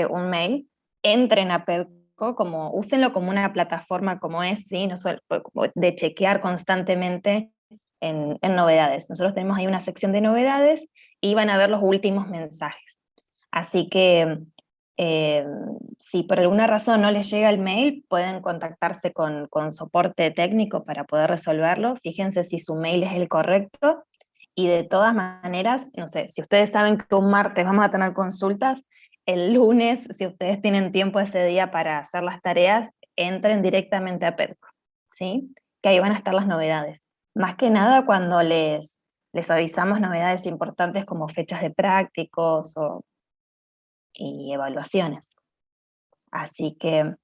un mail, entren a Pedco, úsenlo como una plataforma como es, ¿sí? No solo, como de chequear constantemente en novedades. Nosotros tenemos ahí una sección de novedades y van a ver los últimos mensajes. Así que eh, si por alguna razón no les llega el mail, pueden contactarse con soporte técnico para poder resolverlo. Fíjense si su mail es el correcto. Y de todas maneras, no sé, si ustedes saben que un martes vamos a tener consultas, el lunes, si ustedes tienen tiempo ese día para hacer las tareas, entren directamente a Pedco, ¿sí? Que ahí van a estar las novedades. Más que nada cuando les avisamos novedades importantes como fechas de prácticos y evaluaciones. Así que,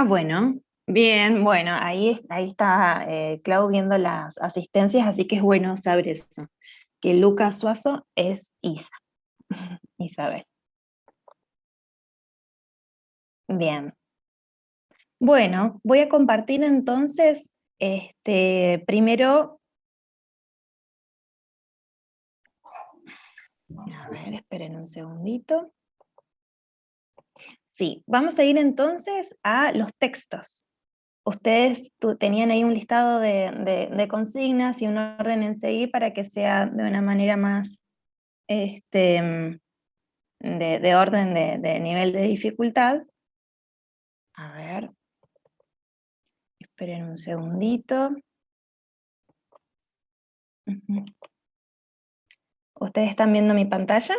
bueno, bien, bueno, ahí está Clau viendo las asistencias, así que es bueno saber eso, que Lucas Suazo es Isabel. Bien, bueno, voy a compartir entonces, primero, a ver, esperen un segundito. Sí, vamos a ir entonces a los textos. Ustedes tenían ahí un listado de consignas y un orden en seguir para que sea de una manera más de orden de nivel de dificultad. A ver, esperen un segundito. Ujú. ¿Ustedes están viendo mi pantalla?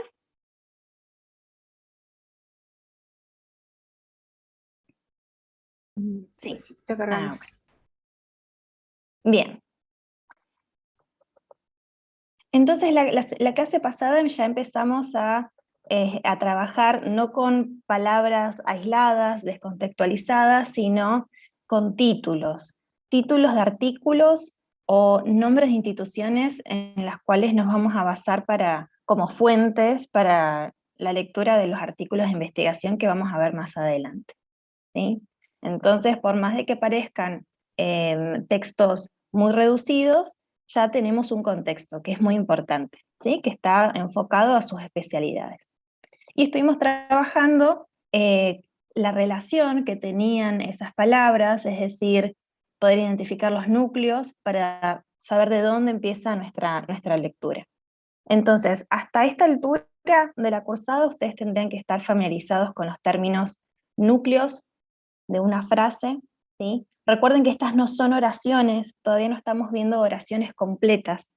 Sí. Sí, está cargando. Bueno. Bien. Entonces la clase pasada ya empezamos a trabajar no con palabras aisladas, descontextualizadas, sino con títulos de artículos o nombres de instituciones en las cuales nos vamos a basar como fuentes para la lectura de los artículos de investigación que vamos a ver más adelante, ¿sí? Entonces, por más de que parezcan textos muy reducidos, ya tenemos un contexto que es muy importante, ¿sí? Que está enfocado a sus especialidades. Y estuvimos trabajando la relación que tenían esas palabras, es decir, poder identificar los núcleos para saber de dónde empieza nuestra lectura. Entonces, hasta esta altura de la cursada, ustedes tendrían que estar familiarizados con los términos núcleos de una frase, ¿sí? Recuerden que estas no son oraciones, todavía no estamos viendo oraciones completas.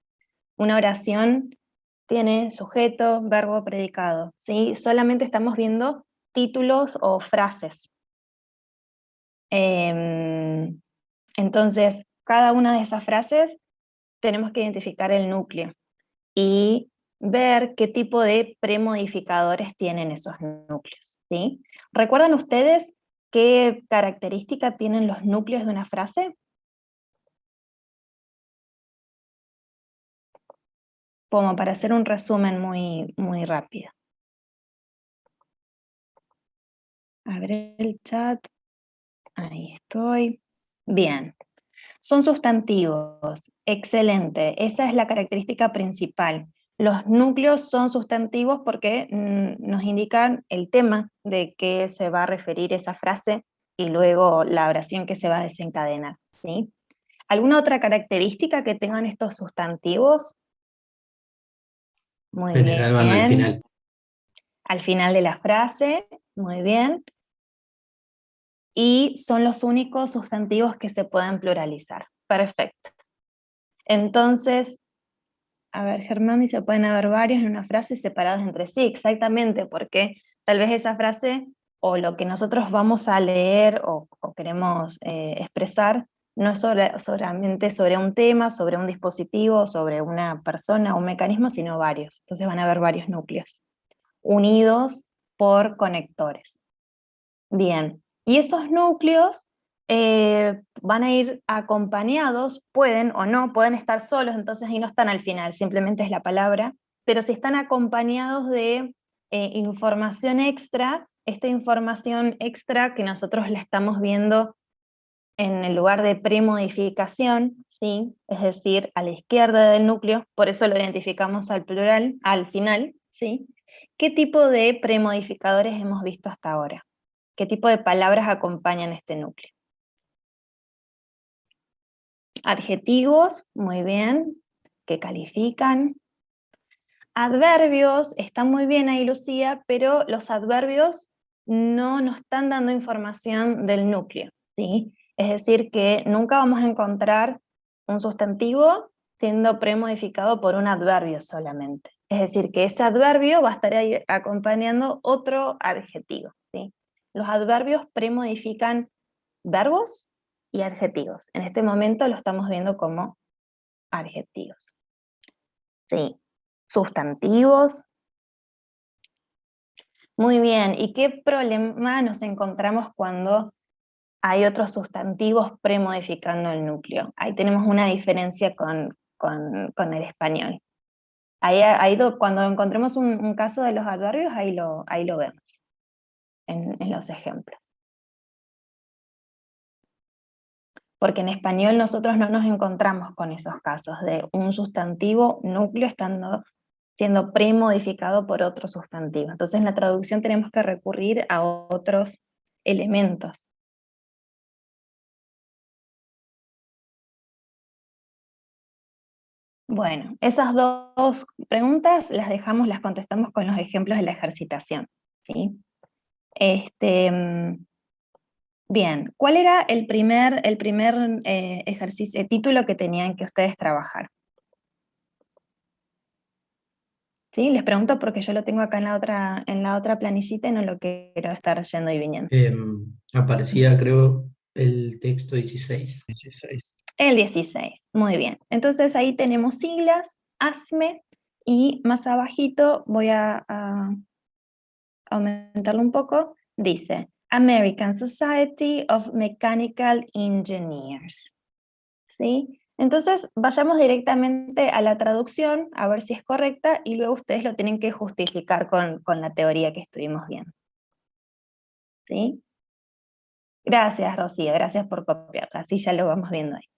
Una oración tiene sujeto, verbo, predicado, ¿sí? Solamente estamos viendo títulos o frases. Entonces, cada una de esas frases tenemos que identificar el núcleo y ver qué tipo de premodificadores tienen esos núcleos, ¿sí? ¿Recuerdan ustedes qué característica tienen los núcleos de una frase? Como para hacer un resumen muy rápido. A ver el chat. Ahí estoy. Bien. Son sustantivos. Excelente. Esa es la característica principal. Los núcleos son sustantivos porque nos indican el tema de qué se va a referir esa frase y luego la oración que se va a desencadenar, ¿sí? ¿Alguna otra característica que tengan estos sustantivos? Muy Tener algo al bien. final. Al final de la frase, muy bien. Y son los únicos sustantivos que se pueden pluralizar. Perfecto. Entonces, a ver, Germán, y se pueden haber varios en una frase separados entre sí, exactamente, porque tal vez esa frase o lo que nosotros vamos a leer o queremos expresar no es solamente sobre un tema, sobre un dispositivo, sobre una persona, un mecanismo, sino varios. Entonces van a haber varios núcleos unidos por conectores. Bien, y esos núcleos van a ir acompañados, pueden o no, pueden estar solos, entonces ahí no están al final, simplemente es la palabra, pero si están acompañados de información extra, esta información extra que nosotros la estamos viendo en el lugar de premodificación, ¿sí? Es decir, a la izquierda del núcleo, por eso lo identificamos al plural, al final, ¿sí? ¿Qué tipo de premodificadores hemos visto hasta ahora? ¿Qué tipo de palabras acompañan este núcleo? Adjetivos, muy bien, que califican. Adverbios, está muy bien ahí Lucía, pero los adverbios no nos están dando información del núcleo, ¿sí? Es decir, que nunca vamos a encontrar un sustantivo siendo premodificado por un adverbio solamente. Es decir, que ese adverbio va a estar ahí acompañando otro adjetivo, ¿sí? Los adverbios premodifican verbos y adjetivos. En este momento lo estamos viendo como adjetivos. Sí. Sustantivos. Muy bien. ¿Y qué problema nos encontramos cuando hay otros sustantivos premodificando el núcleo? Ahí tenemos una diferencia con el español. Cuando encontremos un caso de los adverbios, ahí lo vemos en los ejemplos. Porque en español nosotros no nos encontramos con esos casos de un sustantivo núcleo siendo premodificado por otro sustantivo. Entonces en la traducción tenemos que recurrir a otros elementos. Bueno, esas dos preguntas las contestamos con los ejemplos de la ejercitación, ¿sí? Bien, ¿cuál era el primer ejercicio, título que tenían que ustedes trabajar? ¿Sí? Les pregunto porque yo lo tengo acá en la otra planillita y no lo quiero estar yendo y viniendo. Aparecía, creo, el texto 16. El 16, muy bien. Entonces ahí tenemos siglas, ASME, y más abajito voy a aumentarlo un poco, dice American Society of Mechanical Engineers. ¿Sí? Entonces vayamos directamente a la traducción, a ver si es correcta, y luego ustedes lo tienen que justificar con la teoría que estuvimos viendo. ¿Sí? Gracias, Rocío, gracias por copiarla, así ya lo vamos viendo ahí.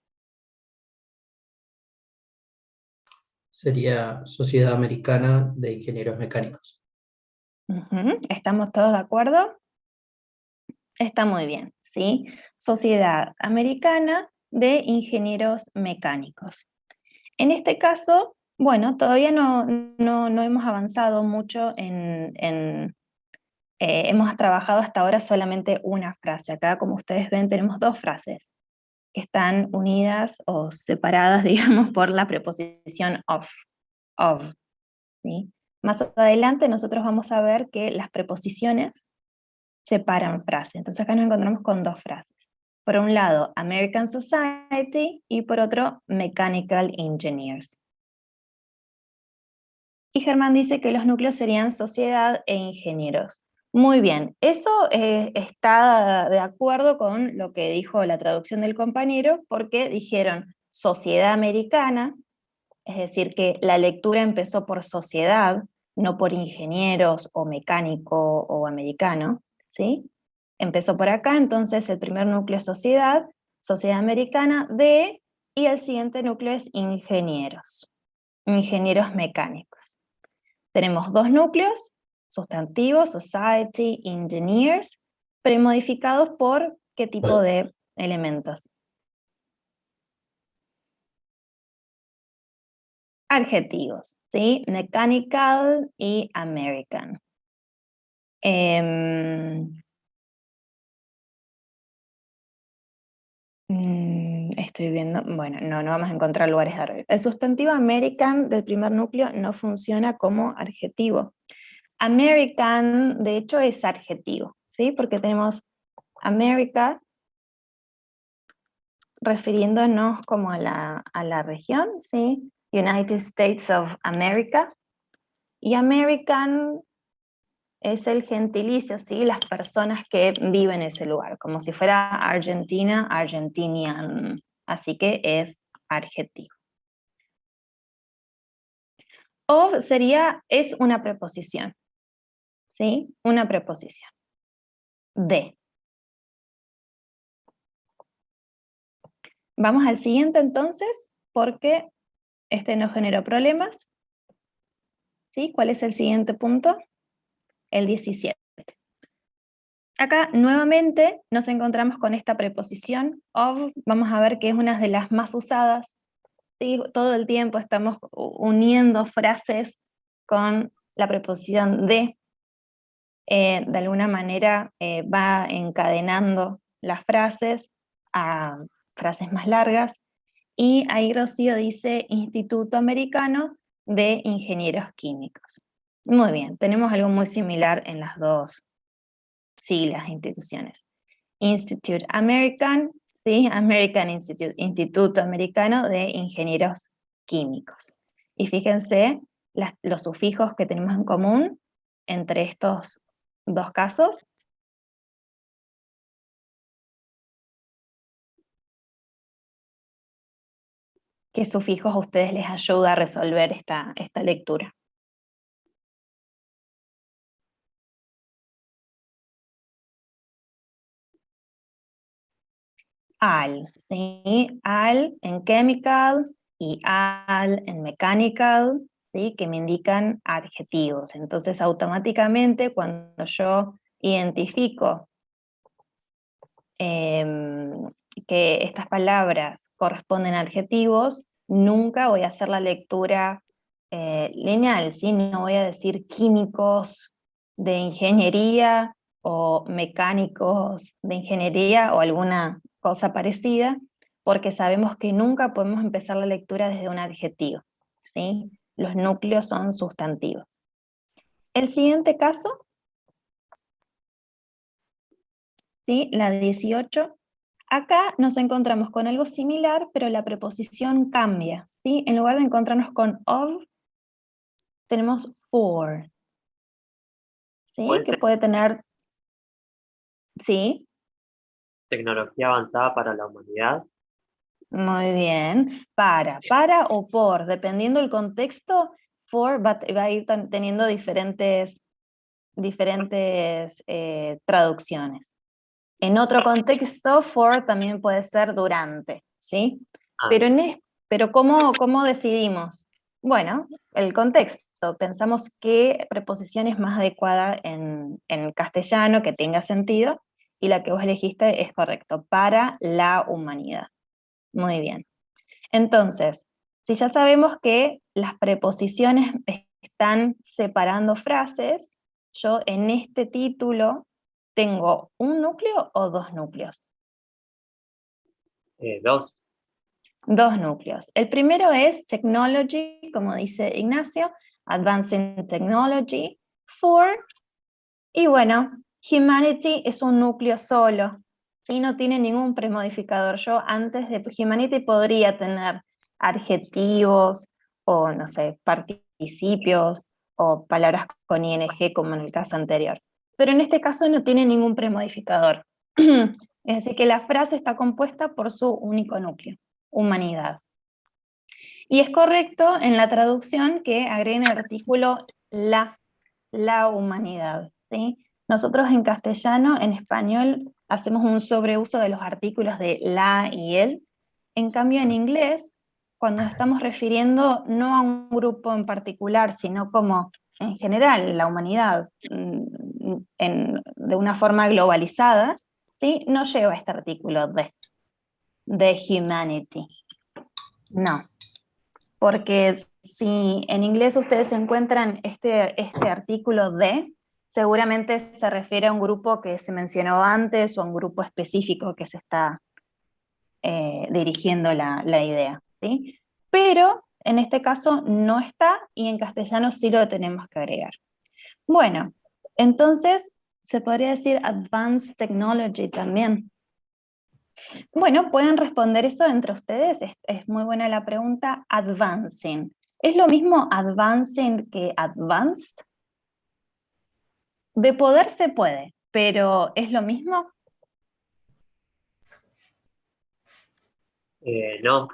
Sería Sociedad Americana de Ingenieros Mecánicos. ¿Estamos todos de acuerdo? Está muy bien, ¿sí? Sociedad Americana de Ingenieros Mecánicos. En este caso, bueno, todavía no hemos avanzado mucho hemos trabajado hasta ahora solamente una frase. Acá, como ustedes ven, tenemos dos frases que están unidas o separadas, digamos, por la preposición of, ¿sí? Más adelante nosotros vamos a ver que las preposiciones separan frases. Entonces acá nos encontramos con dos frases. Por un lado, American Society, y por otro, Mechanical Engineers. Y Germán dice que los núcleos serían sociedad e ingenieros. Muy bien, eso está de acuerdo con lo que dijo la traducción del compañero, porque dijeron sociedad americana, es decir, que la lectura empezó por sociedad, no por ingenieros o mecánico o americano, ¿sí? Empezó por acá, entonces el primer núcleo es sociedad, sociedad americana de, y el siguiente núcleo es ingenieros, ingenieros mecánicos. Tenemos dos núcleos, sustantivos, society, engineers, premodificados por qué tipo de elementos. Adjetivos, ¿sí? Mechanical y American. Estoy viendo, bueno, no vamos a encontrar lugares de arreglo. El sustantivo American del primer núcleo no funciona como adjetivo. American, de hecho, es adjetivo, ¿sí? Porque tenemos America refiriéndonos como a la región, ¿sí? United States of America. Y American es el gentilicio, ¿sí? Las personas que viven en ese lugar, como si fuera Argentina, Argentinian. Así que es adjetivo. O es una preposición, ¿sí? Una preposición. De. Vamos al siguiente entonces, porque este no generó problemas. ¿Sí? ¿Cuál es el siguiente punto? El 17. Acá nuevamente nos encontramos con esta preposición of, vamos a ver que es una de las más usadas. ¿Sí? Todo el tiempo estamos uniendo frases con la preposición de alguna manera va encadenando las frases a frases más largas, y ahí Rocío dice Instituto Americano de Ingenieros Químicos. Muy bien, tenemos algo muy similar en las dos siglas, instituciones. Institute American, ¿sí? American Institute, Instituto Americano de Ingenieros Químicos. Y fíjense los sufijos que tenemos en común entre estos dos casos. ¿Qué sufijos a ustedes les ayuda a resolver esta lectura? Al, ¿sí? Al en chemical y al en mechanical, ¿sí? Que me indican adjetivos. Entonces automáticamente cuando yo identifico que estas palabras corresponden a adjetivos, nunca voy a hacer la lectura lineal, ¿sí? No voy a decir químicos de ingeniería o mecánicos de ingeniería o alguna cosa parecida, porque sabemos que nunca podemos empezar la lectura desde un adjetivo, ¿sí? Los núcleos son sustantivos. El siguiente caso, ¿sí? La 18. Acá nos encontramos con algo similar, pero la preposición cambia, ¿sí? En lugar de encontrarnos con of, tenemos for, ¿sí? Puede Que ser puede tener, ¿sí? tecnología avanzada para la humanidad. Muy bien. Para o por, dependiendo del contexto, for va a ir teniendo diferentes traducciones. En otro contexto, for también puede ser durante, ¿sí? Ah, Pero, pero ¿cómo decidimos? Bueno, el contexto. Pensamos qué preposición es más adecuada en castellano, que tenga sentido, y la que vos elegiste es correcto, para la humanidad. Muy bien. Entonces, si ya sabemos que las preposiciones están separando frases, yo en este título tengo un núcleo o dos núcleos. dos. Dos núcleos. El primero es technology, como dice Ignacio, advancing technology, for, y bueno, humanity es un núcleo solo, ¿sí? No tiene ningún premodificador. Yo antes de humanity podría tener adjetivos, o no sé, participios, o palabras con ing, como en el caso anterior. Pero en este caso no tiene ningún premodificador. Es decir, que la frase está compuesta por su único núcleo, humanidad. Y es correcto en la traducción que agreguen el artículo la humanidad, ¿sí? Nosotros en castellano, en español, hacemos un sobreuso de los artículos de la y el. En cambio, en inglés, cuando nos estamos refiriendo no a un grupo en particular, sino como en general, la humanidad, de una forma globalizada, ¿sí? No lleva este artículo de humanity. No. Porque si en inglés ustedes encuentran este artículo de, seguramente se refiere a un grupo que se mencionó antes o a un grupo específico que se está dirigiendo la idea, ¿sí? Pero en este caso no está, y en castellano sí lo tenemos que agregar. Bueno, entonces se podría decir advanced technology también. Bueno, pueden responder eso entre ustedes, es muy buena la pregunta. Advancing. ¿Es lo mismo advancing que advanced? De poder se puede, pero ¿es lo mismo? No,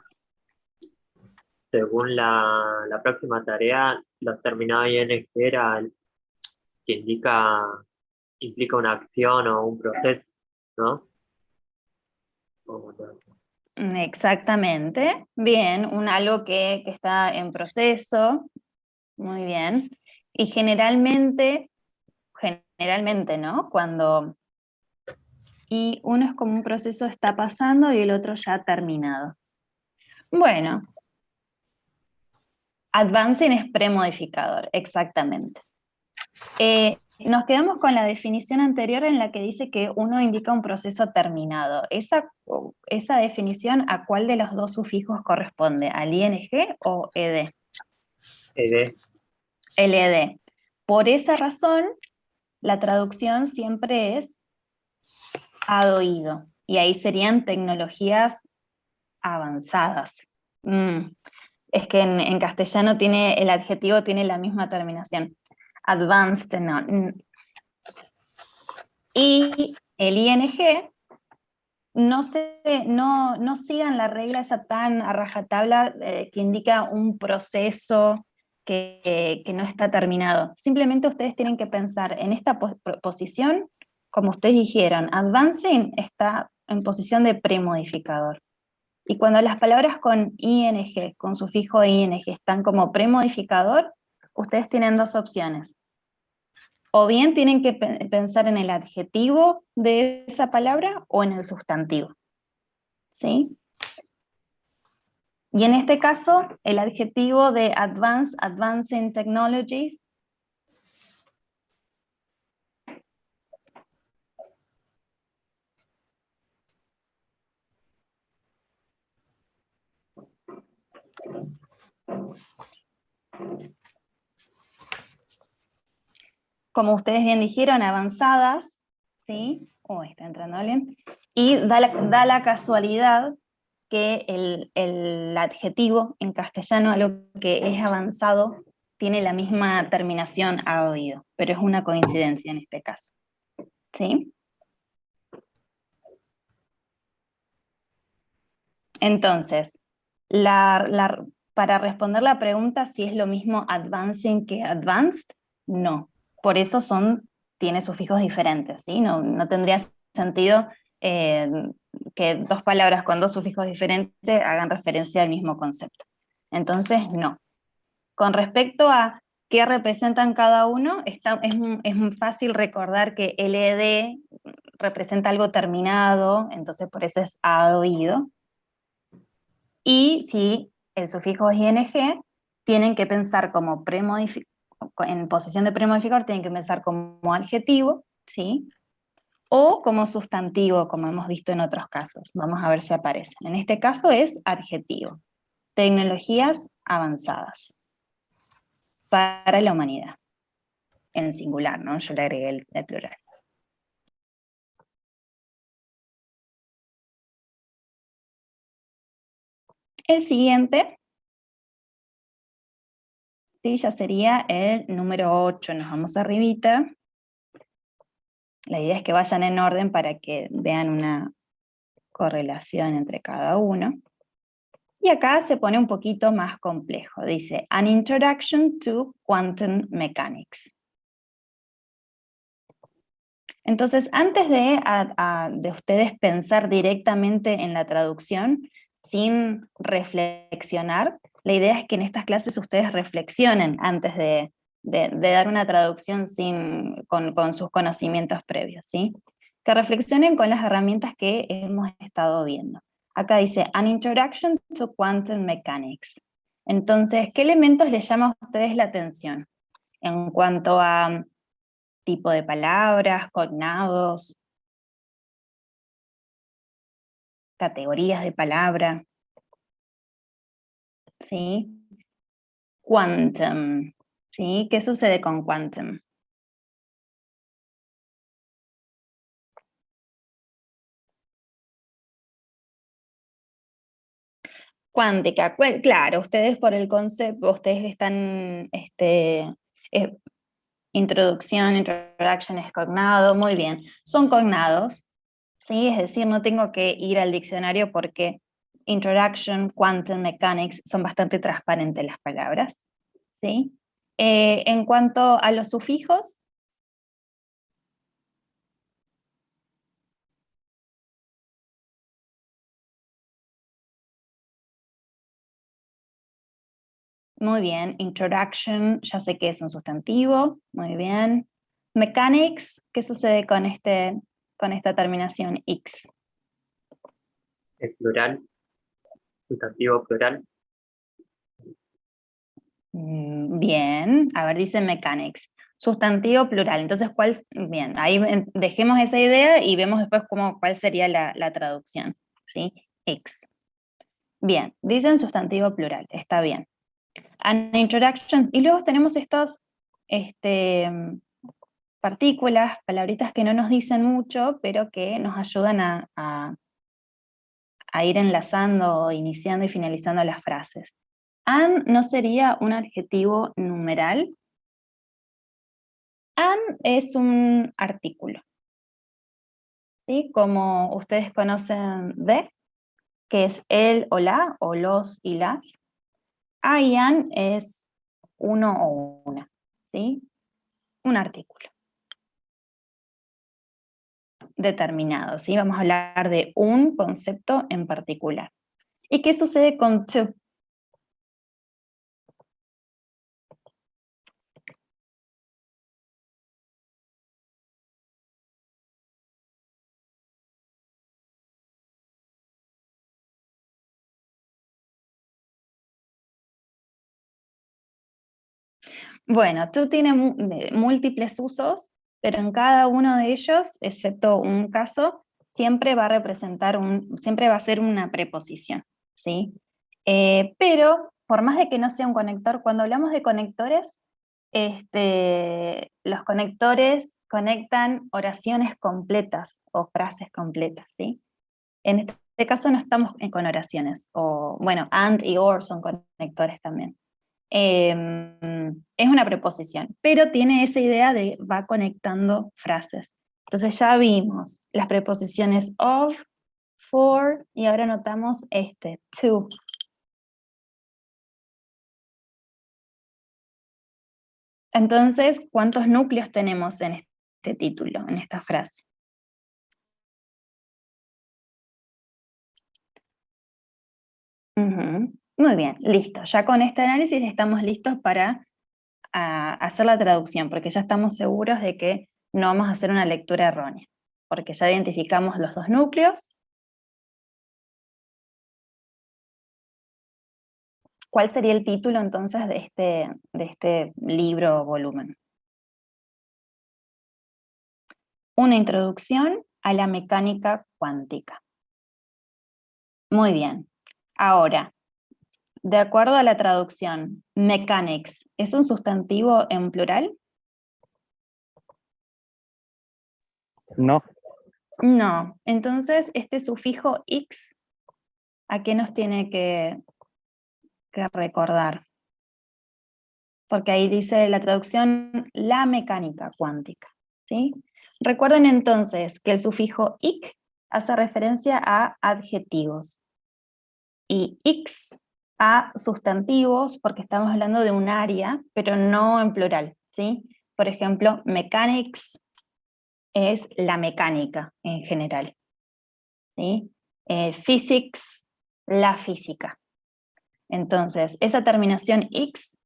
según la próxima tarea, los terminados ING era el que implica una acción o un proceso, ¿no? Exactamente, bien, algo que está en proceso, muy bien. Y generalmente, ¿no? Cuando uno es como un proceso está pasando y el otro ya ha terminado. Bueno, advancing es premodificador, exactamente. Nos quedamos con la definición anterior en la que dice que uno indica un proceso terminado. ¿Esa definición a cuál de los dos sufijos corresponde? ¿Al ing o ed? ed. El ed. Por esa razón, la traducción siempre es ad oído, y ahí serían tecnologías avanzadas. Es que en castellano el adjetivo tiene la misma terminación. Advanced, no. Y el ing, no sigan la regla esa tan a rajatabla que indica un proceso que no está terminado. Simplemente ustedes tienen que pensar en esta posición, como ustedes dijeron, advancing está en posición de premodificador. Y cuando las palabras con ing, con sufijo ing, están como premodificador, ustedes tienen dos opciones. O bien tienen que pensar en el adjetivo de esa palabra o en el sustantivo. ¿Sí? Y en este caso, el adjetivo de advancing technologies, como ustedes bien dijeron, avanzadas, ¿sí? Está entrando alguien. Y da la casualidad que el adjetivo en castellano, algo que es avanzado, tiene la misma terminación a oído, pero es una coincidencia en este caso. ¿Sí? Entonces, para responder la pregunta si es lo mismo advancing que advanced, no. Por eso tiene sufijos diferentes, ¿sí? No tendría sentido que dos palabras con dos sufijos diferentes hagan referencia al mismo concepto. Entonces, no. Con respecto a qué representan cada uno, es muy fácil recordar que el ed representa algo terminado, entonces por eso es a oído. Y si el sufijo es ing, tienen que pensar como en posición de premodificador, tienen que pensar como adjetivo, ¿sí? O como sustantivo, como hemos visto en otros casos. Vamos a ver si aparece. En este caso es adjetivo. Tecnologías avanzadas para la humanidad. En singular, ¿no? Yo le agregué el plural. El siguiente, sí, ya sería el número 8. Nos vamos arribita. La idea es que vayan en orden para que vean una correlación entre cada uno. Y acá se pone un poquito más complejo. Dice, An Introduction to Quantum Mechanics. Entonces, antes de ustedes pensar directamente en la traducción, sin reflexionar, la idea es que en estas clases ustedes reflexionen antes de dar una traducción con sus conocimientos previos, ¿sí? Que reflexionen con las herramientas que hemos estado viendo. Acá dice, An Introduction to Quantum Mechanics. Entonces, ¿qué elementos les llama a ustedes la atención? En cuanto a tipo de palabras, cognados, categorías de palabra, ¿sí? Quantum, ¿sí? ¿Qué sucede con quantum? Cuántica, claro, ustedes por el concepto, ustedes están, introduction es cognado, muy bien, son cognados, ¿sí? Es decir, no tengo que ir al diccionario porque introduction, quantum mechanics son bastante transparentes las palabras, ¿sí? En cuanto a los sufijos, Muy bien. Introduction, ya sé que es un sustantivo. Muy bien. Mechanics, ¿qué sucede con esta terminación X? Es plural, sustantivo plural. Bien, a ver, dice mechanics. Sustantivo plural, entonces, bien, ahí dejemos esa idea y vemos después cuál sería la traducción, ¿sí? X. Bien, dicen sustantivo plural, está bien. An introduction, y luego tenemos estas partículas, palabritas que no nos dicen mucho, pero que nos ayudan a ir enlazando, iniciando y finalizando las frases. An no sería un adjetivo numeral. An es un artículo, ¿sí? Como ustedes conocen de, que es el o la, o los y las. A y an es uno o una, ¿sí? Un artículo determinado, ¿sí? Vamos a hablar de un concepto en particular. ¿Y qué sucede con to? Bueno, to tiene múltiples usos, pero en cada uno de ellos, excepto un caso, siempre va a representar siempre va a ser una preposición, ¿sí? Pero, por más de que no sea un conector, cuando hablamos de conectores, los conectores conectan oraciones completas o frases completas, ¿sí? En este caso no estamos con oraciones, o bueno, and y or son conectores también. Es una preposición, pero tiene esa idea de va conectando frases. Entonces ya vimos las preposiciones of, for, y ahora notamos to. Entonces, ¿cuántos núcleos tenemos en este título, en esta frase? Muy bien, listo. Ya con este análisis estamos listos para hacer la traducción, porque ya estamos seguros de que no vamos a hacer una lectura errónea, porque ya identificamos los dos núcleos. ¿Cuál sería el título entonces de este libro o volumen? Una introducción a la mecánica cuántica. Muy bien. Ahora, de acuerdo a la traducción, mechanics, ¿es un sustantivo en plural? No. No. Entonces, este sufijo x, ¿a qué nos tiene que recordar? Porque ahí dice la traducción la mecánica cuántica, ¿sí? Recuerden entonces que el sufijo ic hace referencia a adjetivos y x a sustantivos, porque estamos hablando de un área, pero no en plural, ¿sí? Por ejemplo, mechanics es la mecánica en general, ¿sí? Physics, la física. Entonces, esa terminación x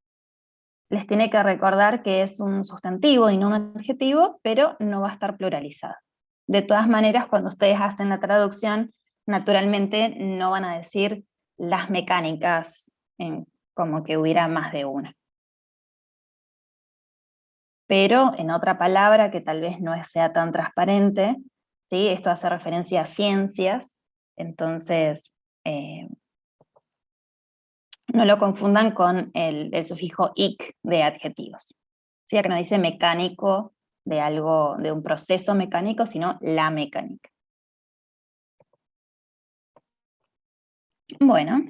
les tiene que recordar que es un sustantivo y no un adjetivo, pero no va a estar pluralizado. De todas maneras, cuando ustedes hacen la traducción, naturalmente no van a decir las mecánicas como que hubiera más de una. Pero en otra palabra que tal vez no sea tan transparente, ¿sí? Esto hace referencia a ciencias, entonces no lo confundan con el sufijo ic de adjetivos. ¿Sí? Acá no dice mecánico de algo, de un proceso mecánico, sino la mecánica. Bueno,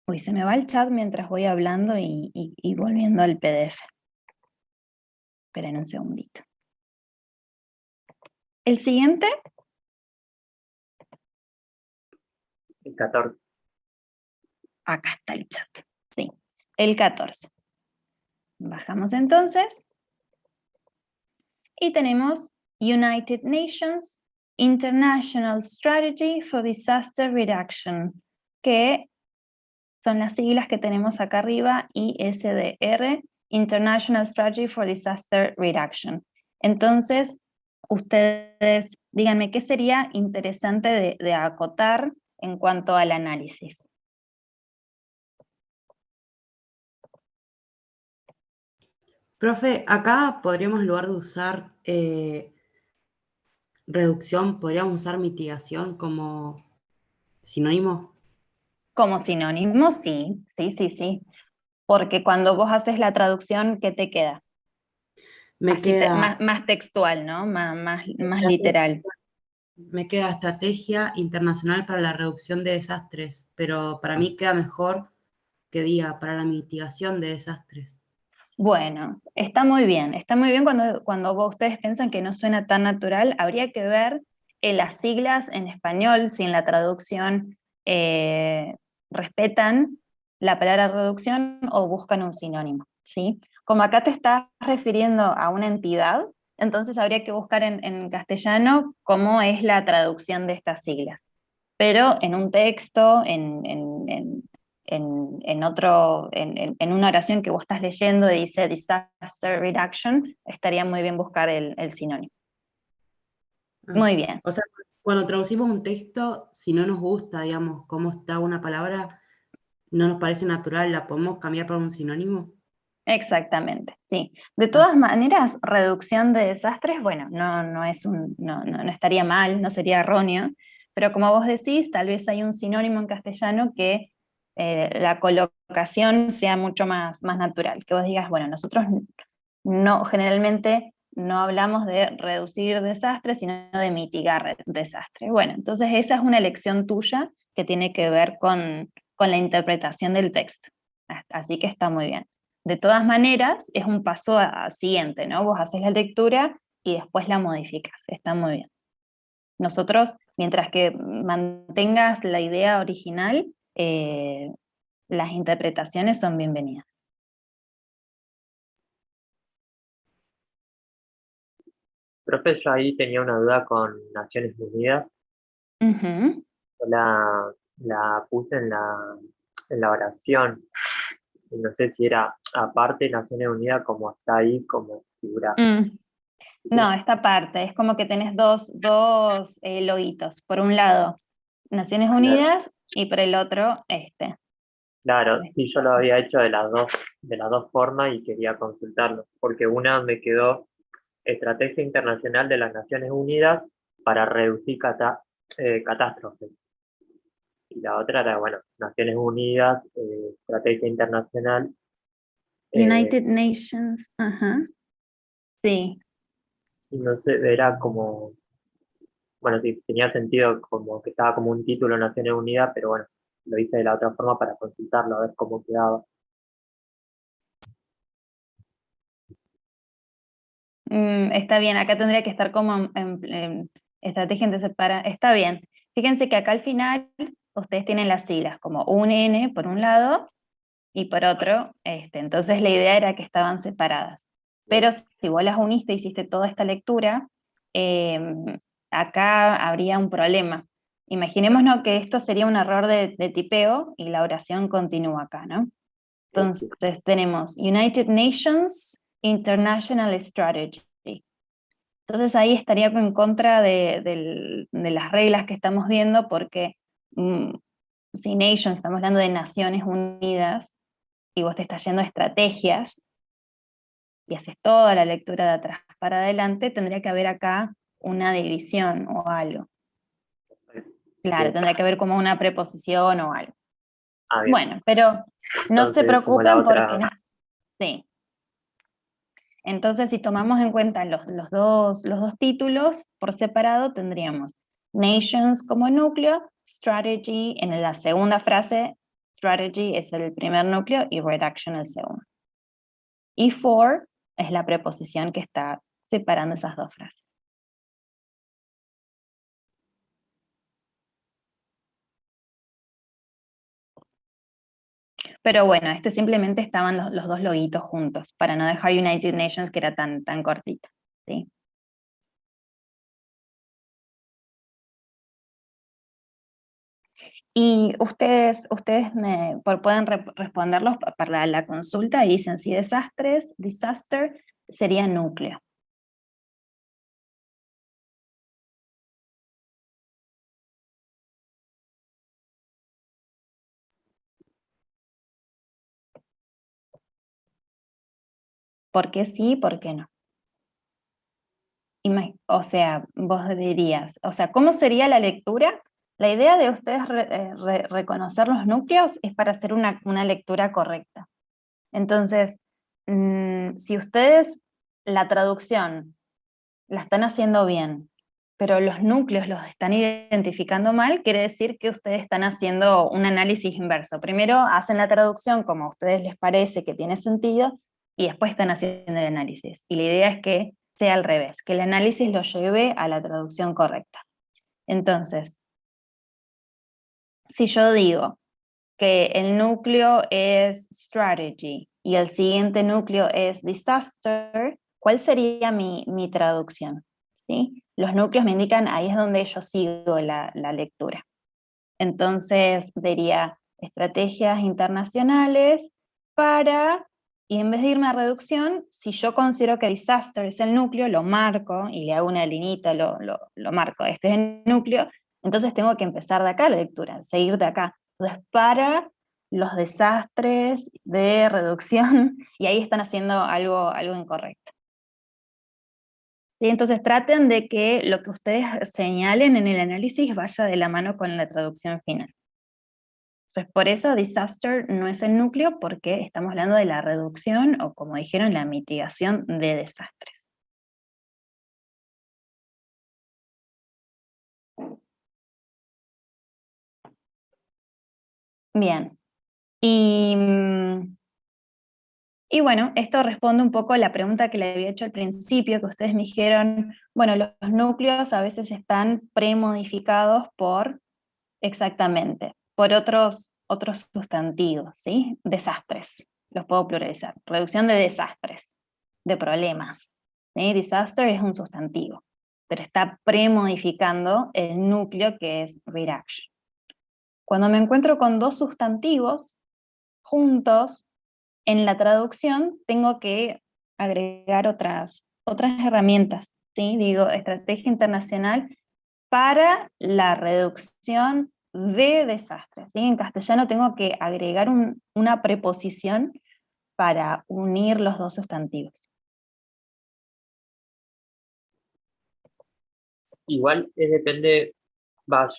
uy, se me va el chat mientras voy hablando y volviendo al PDF. Esperen un segundito. El siguiente. El 14. Acá está el chat. Sí, el 14. Bajamos entonces. Y tenemos United Nations International Strategy for Disaster Reduction, que son las siglas que tenemos acá arriba, ISDR, International Strategy for Disaster Reduction. Entonces, ustedes díganme qué sería interesante de acotar en cuanto al análisis. Profe, acá podríamos, en lugar de usar reducción, podríamos usar mitigación como sinónimo. Como sinónimo, sí, sí. Porque cuando vos haces la traducción, ¿qué te queda? Me Así queda, más textual, ¿no? Más literal. me queda estrategia internacional para la reducción de desastres, pero para mí queda mejor que diga para la mitigación de desastres. Bueno, está muy bien cuando ustedes piensan que no suena tan natural. Habría que ver las siglas en español, si en la traducción respetan la palabra reducción o buscan un sinónimo, ¿sí? Como acá te estás refiriendo a una entidad, entonces habría que buscar en castellano cómo es la traducción de estas siglas. Pero en un texto, en una oración que vos estás leyendo dice disaster reduction, estaría muy bien buscar el sinónimo. Muy bien. O sea, cuando traducimos un texto, si no nos gusta, digamos, cómo está una palabra, no nos parece natural, ¿la podemos cambiar por un sinónimo? Exactamente, sí. De todas maneras, reducción de desastres, bueno, no estaría mal, no sería erróneo, pero como vos decís, tal vez hay un sinónimo en castellano que la colocación sea mucho más natural, que vos digas, bueno, nosotros generalmente no hablamos de reducir desastres, sino de mitigar desastres. Bueno, entonces esa es una elección tuya que tiene que ver con la interpretación del texto. Así que está muy bien. De todas maneras, es un paso siguiente, ¿no? Vos haces la lectura y después la modificas. Está muy bien. Nosotros, mientras que mantengas la idea original, las interpretaciones son bienvenidas. Profe, yo ahí tenía una duda con Naciones Unidas. Ujú. Yo la puse en la oración. Y no sé si era aparte Naciones Unidas como está ahí como figura. No, esta parte, es como que tenés dos loguitos. Por un lado, Naciones Unidas, y por el otro, este. Claro, sí, yo lo había hecho de las dos formas y quería consultarlo, porque una me quedó Estrategia Internacional de las Naciones Unidas para reducir catástrofes. Y la otra era, bueno, Naciones Unidas, Estrategia Internacional. United Nations, ajá. Sí. Y no sé, era como, bueno, sí, tenía sentido como que estaba como un título en Naciones Unidas, pero bueno, lo hice de la otra forma para consultarlo, a ver cómo quedaba. Está bien, acá tendría que estar como en estrategia para. Está bien. Fíjense que acá al final ustedes tienen las siglas como un N por un lado y por otro, entonces la idea era que estaban separadas. Pero si vos las uniste, hiciste toda esta lectura, acá habría un problema. Imaginémonos que esto sería un error de tipeo y la oración continúa acá, ¿no? Entonces tenemos United Nations International Strategy. Entonces ahí estaría en contra de las reglas que estamos viendo porque si Nations, estamos hablando de Naciones Unidas, y vos te estás yendo a estrategias y haces toda la lectura de atrás para adelante, tendría que haber acá una división o algo. Claro, tendría que haber como una preposición o algo. Bien. Bueno, pero no se Entonces, como la preocupen otra. porque no. Sí. Entonces, si tomamos en cuenta los dos títulos por separado, tendríamos Nations como núcleo, Strategy en la segunda frase, Strategy es el primer núcleo y Reduction el segundo. Y for es la preposición que está separando esas dos frases. Pero bueno, simplemente estaban los dos loguitos juntos, para no dejar United Nations que era tan cortita, ¿sí? Y ustedes pueden responderlos para la consulta y dicen si disaster sería núcleo. ¿Por qué sí, por qué no? O sea, vos dirías, o sea, ¿cómo sería la lectura? La idea de ustedes reconocer los núcleos es para hacer una lectura correcta. Entonces, si ustedes la traducción la están haciendo bien, pero los núcleos los están identificando mal, quiere decir que ustedes están haciendo un análisis inverso. Primero hacen la traducción como a ustedes les parece que tiene sentido, y después están haciendo el análisis. Y la idea es que sea al revés, que el análisis lo lleve a la traducción correcta. Entonces, si yo digo que el núcleo es strategy y el siguiente núcleo es disaster, ¿cuál sería mi traducción? ¿Sí? Los núcleos me indican, ahí es donde yo sigo la lectura. Entonces diría estrategias internacionales para, y en vez de irme a reducción, si yo considero que disaster es el núcleo, lo marco y le hago una linita, lo marco, este es el núcleo, entonces tengo que empezar de acá la lectura, seguir de acá. Entonces para los desastres de reducción, y ahí están haciendo algo incorrecto. ¿Sí? Entonces traten de que lo que ustedes señalen en el análisis vaya de la mano con la traducción final. Entonces por eso disaster no es el núcleo, porque estamos hablando de la reducción, o como dijeron, la mitigación de desastres. Bien, y bueno, esto responde un poco a la pregunta que le había hecho al principio, que ustedes me dijeron, bueno, los núcleos a veces están premodificados exactamente, por otros sustantivos, ¿sí? Desastres, los puedo pluralizar. Reducción de desastres, de problemas, ¿sí? Disaster es un sustantivo, pero está premodificando el núcleo que es reduction. Cuando me encuentro con dos sustantivos juntos, en la traducción tengo que agregar otras herramientas, ¿sí? Digo, estrategia internacional para la reducción de desastres, ¿sí? En castellano tengo que agregar una preposición para unir los dos sustantivos. Igual depende,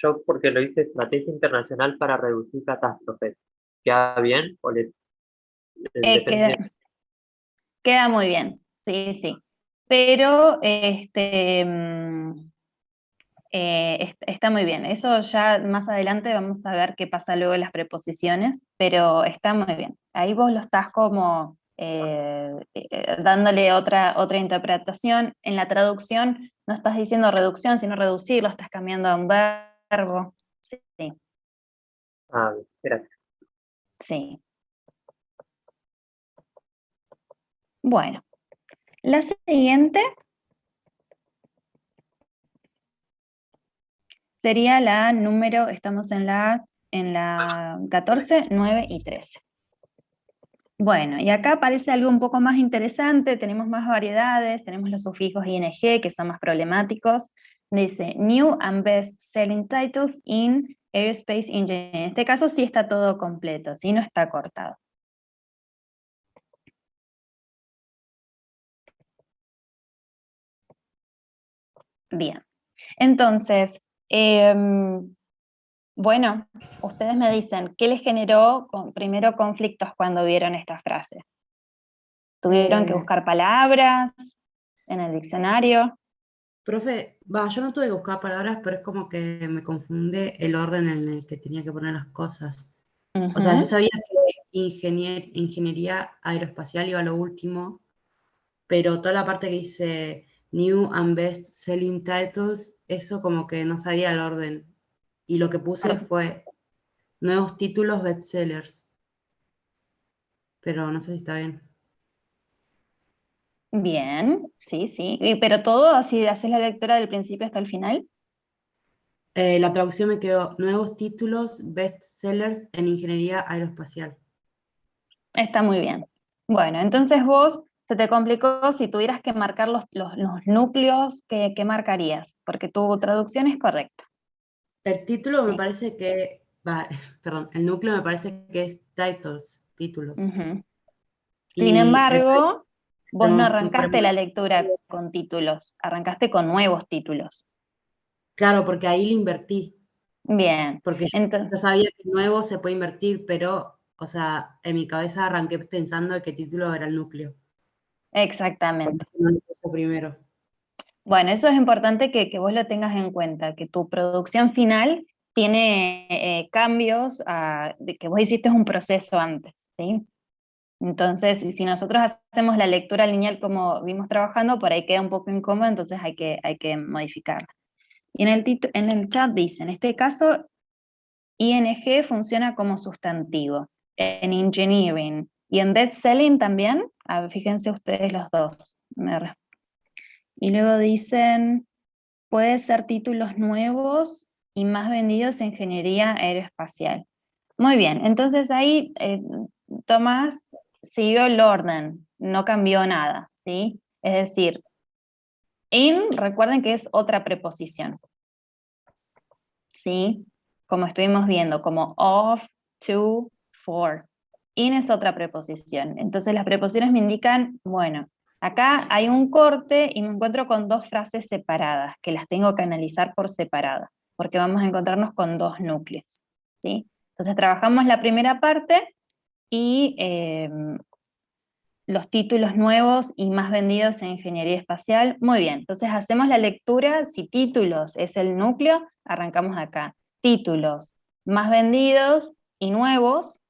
yo porque lo hice estrategia internacional para reducir catástrofes. ¿Queda bien? ¿O depende? Queda muy bien, sí, sí. Pero está muy bien. Eso ya más adelante vamos a ver qué pasa luego en las preposiciones, pero está muy bien. Ahí vos lo estás como dándole otra interpretación. En la traducción no estás diciendo reducción, sino reducir, lo estás cambiando a un verbo. Sí, Ah, gracias. sí. Bueno, la siguiente sería la número, estamos en la 14, 9 y 13. Bueno, y acá aparece algo un poco más interesante, tenemos más variedades, tenemos los sufijos ing, que son más problemáticos. Dice, new and best selling titles in aerospace engineering. En este caso sí está todo completo, sí, no está cortado. Bien, entonces, bueno, ustedes me dicen, ¿qué les generó primero conflictos cuando vieron esta frase? ¿Tuvieron que buscar palabras en el diccionario? Profe, yo no tuve que buscar palabras, pero es como que me confunde el orden en el que tenía que poner las cosas. O sea, yo sabía que ingeniería aeroespacial iba a lo último, pero toda la parte que dice New and Best Selling Titles, eso como que no sabía el orden. Y lo que puse fue nuevos títulos bestsellers. Pero no sé si está bien. Bien, sí, sí. Pero todo así, haces la lectura del principio hasta el final. La traducción me quedó nuevos títulos, bestsellers en ingeniería aeroespacial. Está muy bien. Bueno, entonces vos, se te complicó si tuvieras que marcar los núcleos, ¿qué marcarías? Porque tu traducción es correcta. El título me Sí. parece que, perdón, el núcleo me parece que es titles, títulos. Ujú. Sin Y el embargo, vos no arrancaste la lectura premonitorio, con títulos, arrancaste con nuevos títulos. claro, porque ahí le invertí, Bien, porque entonces, yo sabía que nuevo se puede invertir, pero, o sea, en mi cabeza arranqué pensando que título era el núcleo, por exactamente. eso no lo puse primero. Bueno, eso es importante que vos lo tengas en cuenta, que tu producción final tiene cambios, de que vos hiciste un proceso antes, ¿sí? Entonces, si nosotros hacemos la lectura lineal como vimos trabajando, por ahí queda un poco incómodo, entonces hay que modificarla. Y en el chat dice, en este caso, ING funciona como sustantivo, en engineering, y en best-selling también, fíjense ustedes los dos. Y luego dicen, puede ser títulos nuevos y más vendidos en ingeniería aeroespacial. Muy bien, entonces ahí Tomás siguió el orden, no cambió nada, ¿sí? Es decir, in, recuerden que es otra preposición, ¿sí? Como estuvimos viendo, como of, to, for. In es otra preposición. Entonces las preposiciones me indican, bueno, acá hay un corte y me encuentro con dos frases separadas, que las tengo que analizar por separado, porque vamos a encontrarnos con dos núcleos, ¿sí? Entonces trabajamos la primera parte y los títulos nuevos y más vendidos en ingeniería espacial. Muy bien, entonces hacemos la lectura, si títulos es el núcleo, arrancamos acá. Títulos más vendidos y nuevos,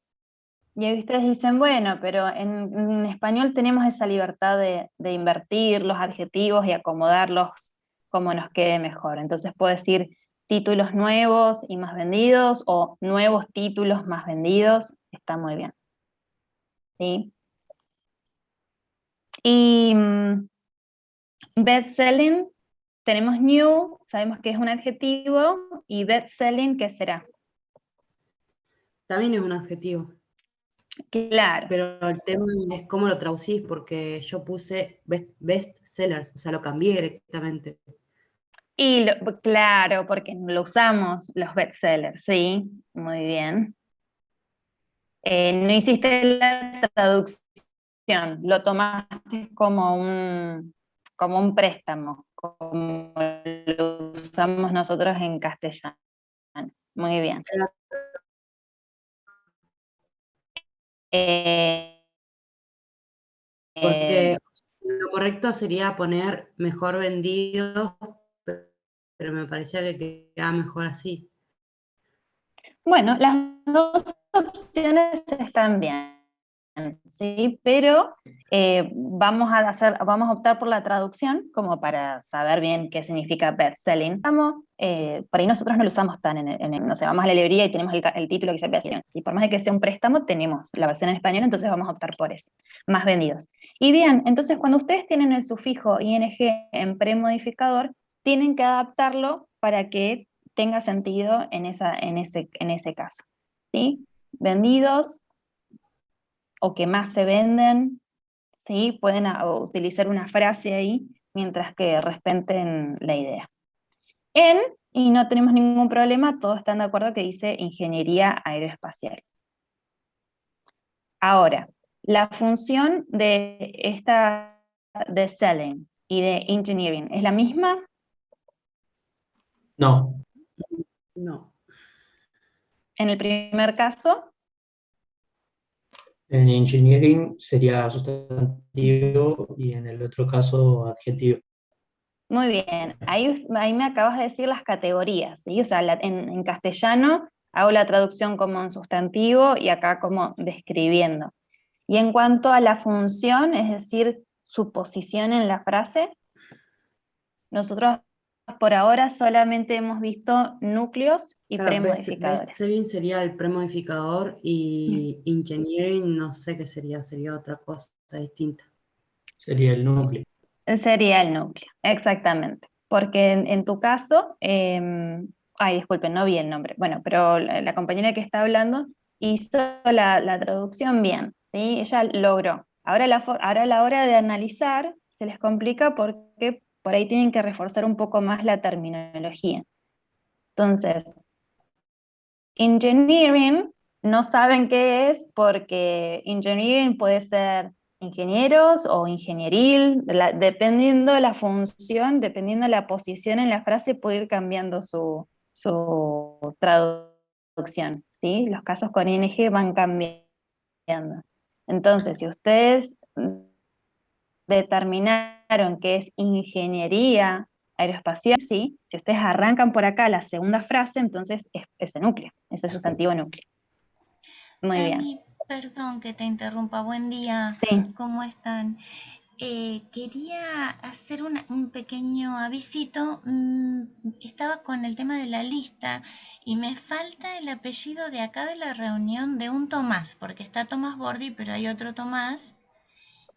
y ahí ustedes dicen, bueno, pero en español tenemos esa libertad de invertir los adjetivos y acomodarlos como nos quede mejor. Entonces puedo decir títulos nuevos y más vendidos, o nuevos títulos más vendidos, está muy bien. ¿Sí? Y best-selling, tenemos new, sabemos que es un adjetivo, y best-selling, ¿qué será? También es un adjetivo, Claro. pero el tema es cómo lo traducís, porque yo puse bestsellers, o sea, lo cambié directamente. Y claro, porque lo usamos los bestsellers, sí, muy bien. No hiciste la traducción, lo tomaste como un préstamo, como lo usamos nosotros en castellano. Muy bien. Eh, Porque lo correcto sería poner mejor vendido, pero me parecía que quedaba mejor así. Bueno, las dos opciones están bien, ¿sí? Pero vamos a optar por la traducción como para saber bien qué significa best-selling. Por ahí nosotros no lo usamos tan no sé, vamos a la librería y tenemos el título que dice best-selling. ¿Sí? Por más de que sea un préstamo, tenemos la versión en español, entonces vamos a optar por eso, más vendidos. Y bien, entonces cuando ustedes tienen el sufijo ing en premodificador, tienen que adaptarlo para que tenga sentido en ese caso, ¿sí? Vendidos o que más se venden, ¿sí? Pueden utilizar una frase ahí mientras que respeten la idea. Y no tenemos ningún problema, todos están de acuerdo que dice ingeniería aeroespacial. Ahora, la función de selling y de engineering, ¿es la misma? No, No. En el primer caso, en engineering sería sustantivo y en el otro caso adjetivo. muy bien, ahí me acabas de decir las categorías, ¿sí? O sea, en castellano hago la traducción como un sustantivo y acá como describiendo. Y en cuanto a la función, es decir, su posición en la frase, nosotros por ahora solamente hemos visto núcleos y Claro, premodificadores. bestselling sería el premodificador y engineering no sé qué sería otra cosa distinta. Sería el núcleo. Sería el núcleo, exactamente. Porque en tu caso, ay, disculpen, no vi el nombre, bueno, pero la compañera que está hablando hizo la traducción bien, ¿sí? Ella logró. Ahora, ahora a la hora de analizar se les complica porque por ahí tienen que reforzar un poco más la terminología. Entonces, engineering no saben qué es porque engineering puede ser ingenieros o ingenieril, dependiendo de la función, dependiendo de la posición en la frase, puede ir cambiando su traducción, ¿sí? Los casos con ing van cambiando. Entonces, si ustedes determinaron que es ingeniería aeroespacial, sí, si ustedes arrancan por acá la segunda frase, entonces es ese núcleo, ese sustantivo núcleo. Muy bien. Tami, perdón que te interrumpa. Buen día. Sí. ¿Cómo están? Quería hacer un pequeño avisito. Estaba con el tema de la lista y me falta el apellido de acá de la reunión de un Tomás, porque está Tomás Bordi, pero hay otro Tomás.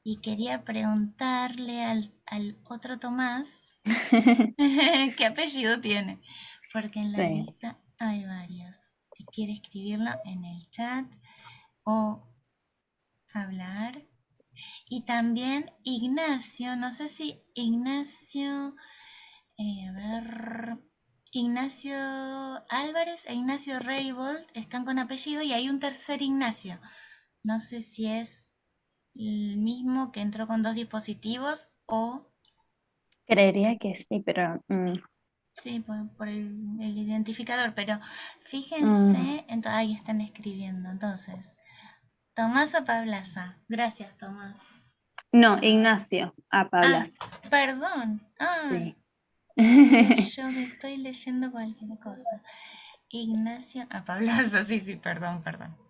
Y quería preguntarle al otro Tomás qué apellido tiene, porque en la Sí. lista hay varios. Si quiere escribirlo en el chat o hablar. Y también Ignacio, no sé si Ignacio, a ver, Ignacio Álvarez e Ignacio Reibold están con apellido y hay un tercer Ignacio. No sé si es el mismo que entró con dos dispositivos o... Creería que sí, pero... Sí, por el identificador, pero fíjense, ahí están escribiendo, entonces, Tomás o Pablaza. Gracias, Tomás. No, Ignacio Pablas. Perdón. Sí. Yo me estoy leyendo cualquier cosa. Ignacio Pablaza, sí, perdón.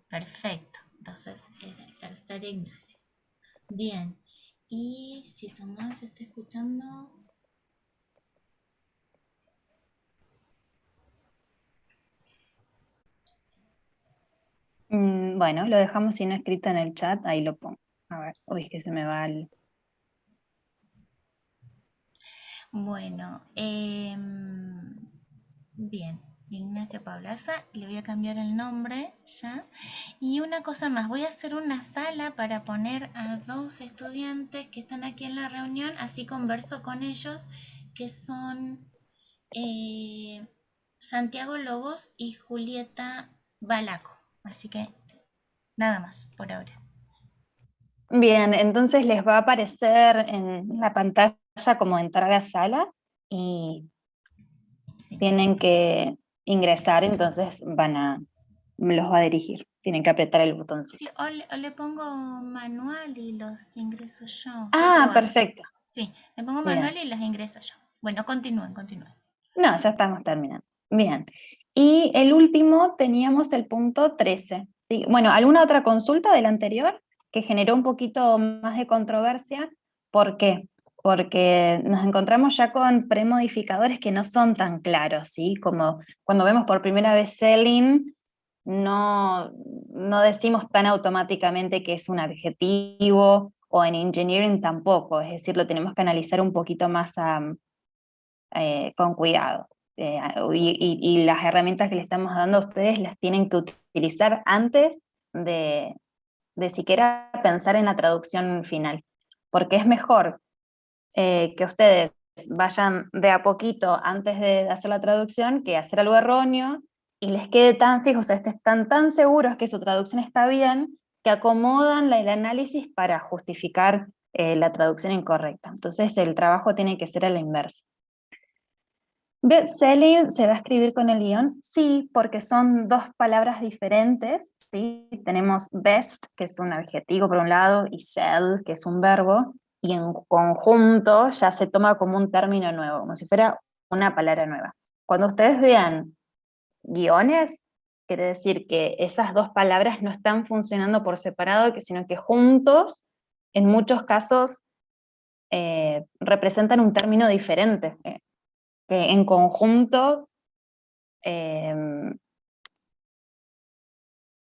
Perfecto. Entonces, era el tercer Ignacio. Bien. Y si Tomás está escuchando... Bueno, lo dejamos si no escrito en el chat, ahí lo pongo. A ver, uy, es que se me va el... Bueno, bien, Ignacio Pablaza, le voy a cambiar el nombre ya. Y una cosa más, voy a hacer una sala para poner a dos estudiantes que están aquí en la reunión, así converso con ellos, que son Santiago Lobos y Julieta Balaco. Así que nada más por ahora. Bien, entonces les va a aparecer en la pantalla como entrar a sala y Sí. tienen que ingresar, entonces los va a dirigir. Tienen que apretar el botoncito. Sí, o le pongo manual y los ingreso yo. Perfecto. Sí, le pongo Bien. manual y los ingreso yo. Bueno, continúen. No, ya estamos terminando. Bien. Y el último teníamos el punto 13. ¿Sí? Bueno, ¿alguna otra consulta del anterior que generó un poquito más de controversia? ¿Por qué? Porque nos encontramos ya con premodificadores que no son tan claros, ¿sí? Como cuando vemos por primera vez selling, no decimos tan automáticamente que es un adjetivo, o en engineering tampoco, es decir, lo tenemos que analizar un poquito más con cuidado. Y las herramientas que le estamos dando a ustedes las tienen que utilizar antes de siquiera pensar en la traducción final, porque es mejor que ustedes vayan de a poquito antes de hacer la traducción que hacer algo erróneo y les quede tan fijos, o sea, están tan seguros que su traducción está bien, que acomodan el análisis para justificar la traducción incorrecta. Entonces el trabajo tiene que ser a la inversa. Best-selling se va a escribir con el guión, sí, porque son dos palabras diferentes, ¿sí? Tenemos best, que es un adjetivo por un lado, y sell, que es un verbo, y en conjunto ya se toma como un término nuevo, como si fuera una palabra nueva. Cuando ustedes vean guiones, quiere decir que esas dos palabras no están funcionando por separado, sino que juntos, en muchos casos, representan un término diferente, que en conjunto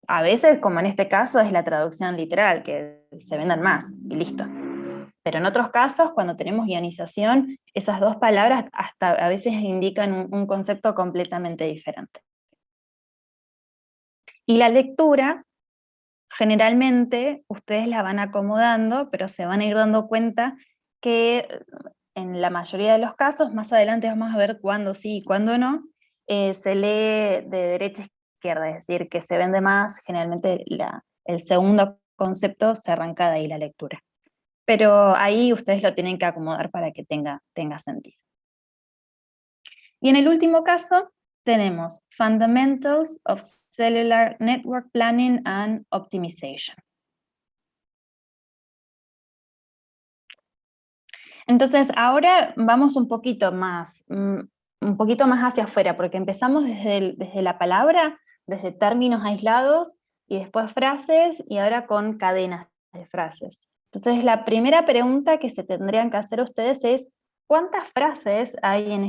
a veces, como en este caso, es la traducción literal, que se vendan más y listo. Pero en otros casos, cuando tenemos ionización, esas dos palabras hasta a veces indican un concepto completamente diferente. Y la lectura, generalmente, ustedes la van acomodando, pero se van a ir dando cuenta que en la mayoría de los casos, más adelante vamos a ver cuándo sí y cuándo no, se lee de derecha a izquierda, es decir, que se vende más, generalmente el segundo concepto se arranca de ahí la lectura. Pero ahí ustedes lo tienen que acomodar para que tenga sentido. Y en el último caso, tenemos Fundamentals of Cellular Network Planning and Optimization. Entonces, ahora vamos un poquito más hacia afuera, porque empezamos desde la palabra, desde términos aislados, y después frases, y ahora con cadenas de frases. Entonces, la primera pregunta que se tendrían que hacer ustedes es, ¿cuántas frases hay en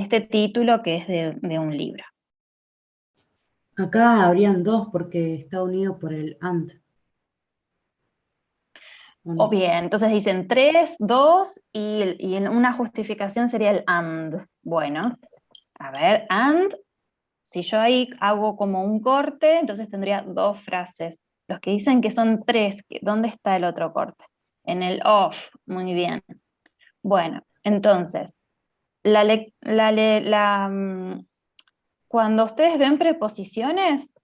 este título que es de un libro? Acá habrían 2 porque está unido por el and. O bien, entonces dicen 3, 2, y en una justificación sería el and. Bueno, a ver, and, si yo ahí hago como un corte, entonces tendría 2 frases. Los que dicen que son 3, ¿dónde está el otro corte? En el of, muy bien. Bueno, entonces, cuando ustedes ven preposiciones,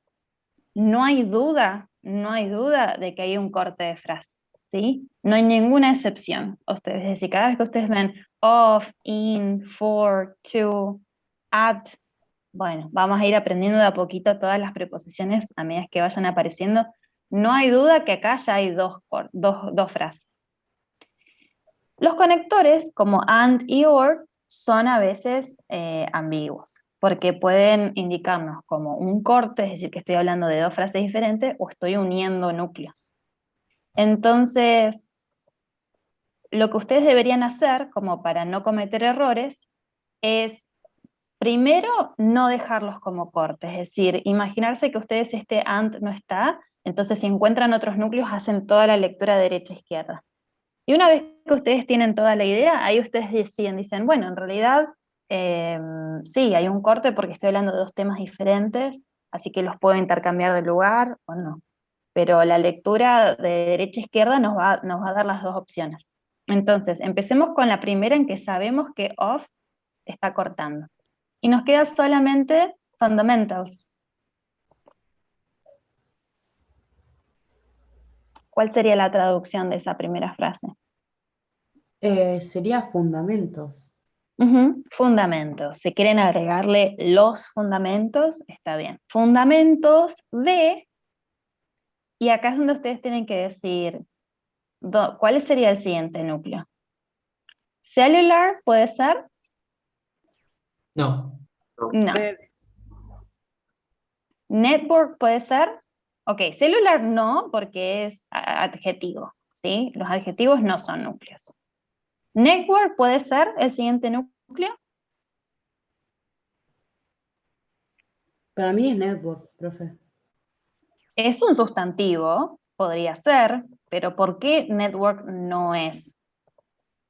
no hay duda de que hay un corte de frase, ¿sí? No hay ninguna excepción. Ustedes, es decir, cada vez que ustedes ven of, in, for, to, at, bueno, vamos a ir aprendiendo de a poquito todas las preposiciones a medida que vayan apareciendo. No hay duda que acá ya hay dos frases. Los conectores, como and y or, son a veces ambiguos, porque pueden indicarnos como un corte, es decir, que estoy hablando de 2 frases diferentes, o estoy uniendo núcleos. Entonces, lo que ustedes deberían hacer, como para no cometer errores, es primero no dejarlos como cortes, es decir, imaginarse que ustedes este and no está, entonces si encuentran otros núcleos hacen toda la lectura derecha-izquierda. Y una vez que ustedes tienen toda la idea, ahí ustedes dicen, bueno, en realidad sí, hay un corte porque estoy hablando de 2 temas diferentes, así que los puedo intercambiar de lugar o no. Pero la lectura de derecha a izquierda nos va a dar las 2 opciones. Entonces, empecemos con la primera en que sabemos que of está cortando. Y nos queda solamente fundamentals. ¿Cuál sería la traducción de esa primera frase? Sería fundamentos. Fundamentos. Si quieren agregarle los fundamentos, está bien. Fundamentos de, y acá es donde ustedes tienen que decir, ¿cuál sería el siguiente núcleo? ¿Cellular puede ser? No. No. ¿Network puede ser? Ok, cellular no, porque es adjetivo, ¿sí? Los adjetivos no son núcleos. ¿Network puede ser el siguiente núcleo? Para mí es network, profe. Es un sustantivo, podría ser, pero ¿por qué network no es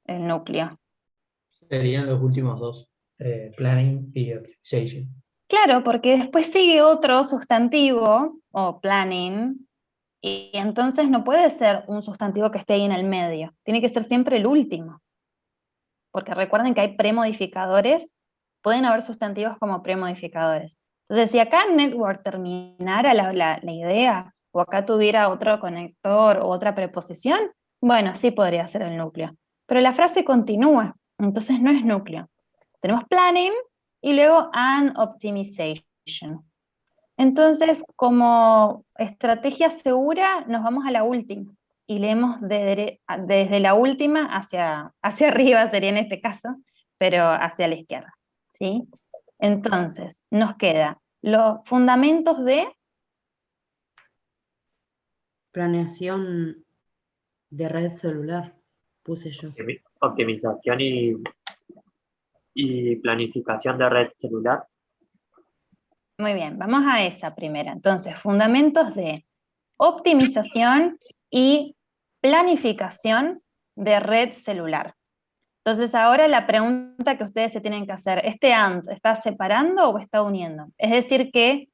el núcleo? Serían los últimos 2, planning y optimization. Claro, porque después sigue otro sustantivo, o planning, y entonces no puede ser un sustantivo que esté ahí en el medio, tiene que ser siempre el último. Porque recuerden que hay premodificadores, pueden haber sustantivos como premodificadores. Entonces, si acá network terminara la idea, o acá tuviera otro conector o otra preposición, bueno, sí podría ser el núcleo. Pero la frase continúa, entonces no es núcleo. Tenemos planning y luego an optimization. Entonces, como estrategia segura, nos vamos a la última y leemos desde la última hacia arriba, sería en este caso, pero hacia la izquierda, ¿sí? Entonces, nos queda los fundamentos de... Planeación de red celular, puse yo. Optimización y planificación de red celular. Muy bien, vamos a esa primera. Entonces, fundamentos de optimización y planificación de red celular. Entonces ahora la pregunta que ustedes se tienen que hacer, ¿este AND está separando o está uniendo? Es decir que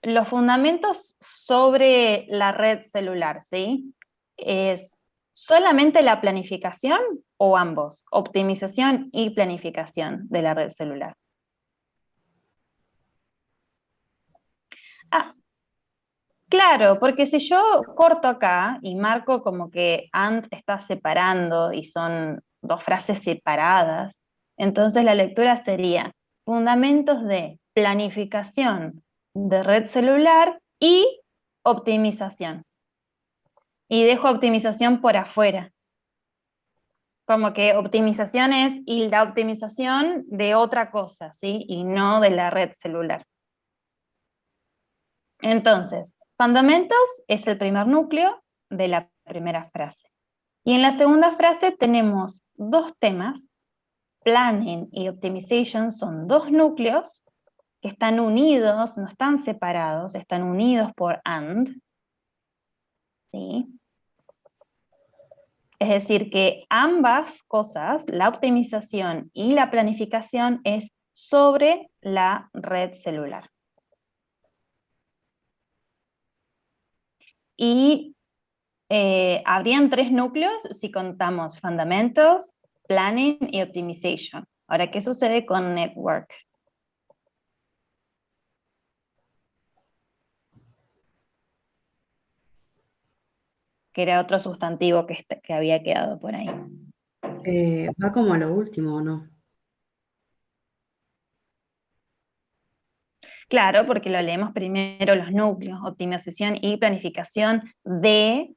los fundamentos sobre la red celular, ¿sí? ¿Es solamente la planificación o ambos? Optimización y planificación de la red celular. Ah, claro, porque si yo corto acá y marco como que AND está separando y son dos frases separadas, entonces la lectura sería fundamentos de planificación de red celular y optimización. Y dejo optimización por afuera. Como que optimización es y la optimización de otra cosa, ¿sí? Y no de la red celular. Entonces, fundamentos es el primer núcleo de la primera frase. Y en la segunda frase tenemos dos temas. Planning y optimization son dos núcleos que están unidos, no están separados, están unidos por AND. ¿Sí? Es decir, que ambas cosas, la optimización y la planificación, es sobre la red celular. Y habrían tres núcleos si contamos fundamentals, planning y optimization. Ahora, ¿qué sucede con network? Que era otro sustantivo que había quedado por ahí. Va como a lo último, ¿o no? Claro, porque lo leemos primero los núcleos, optimización y planificación de,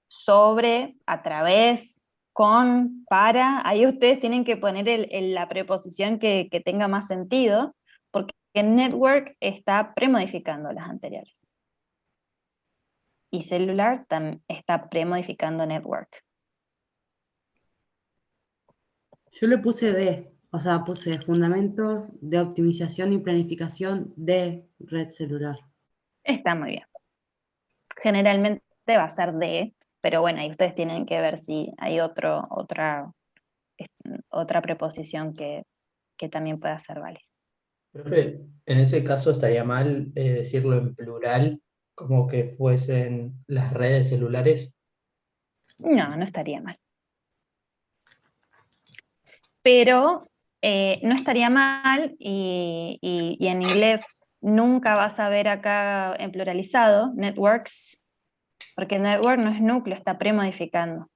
sobre, a través, con, para. Ahí ustedes tienen que poner la preposición que tenga más sentido, porque network está premodificando las anteriores. Y celular está premodificando network. Yo le puse D, o sea, puse fundamentos de optimización y planificación de red celular. Está muy bien. Generalmente va a ser de, pero bueno, ahí ustedes tienen que ver si hay otra preposición que también pueda ser válida. Profe, en ese caso estaría mal decirlo en plural, como que fuesen las redes celulares. No, no estaría mal. Pero no estaría mal, y en inglés nunca vas a ver acá en pluralizado, networks, porque network no es núcleo, está premodificando.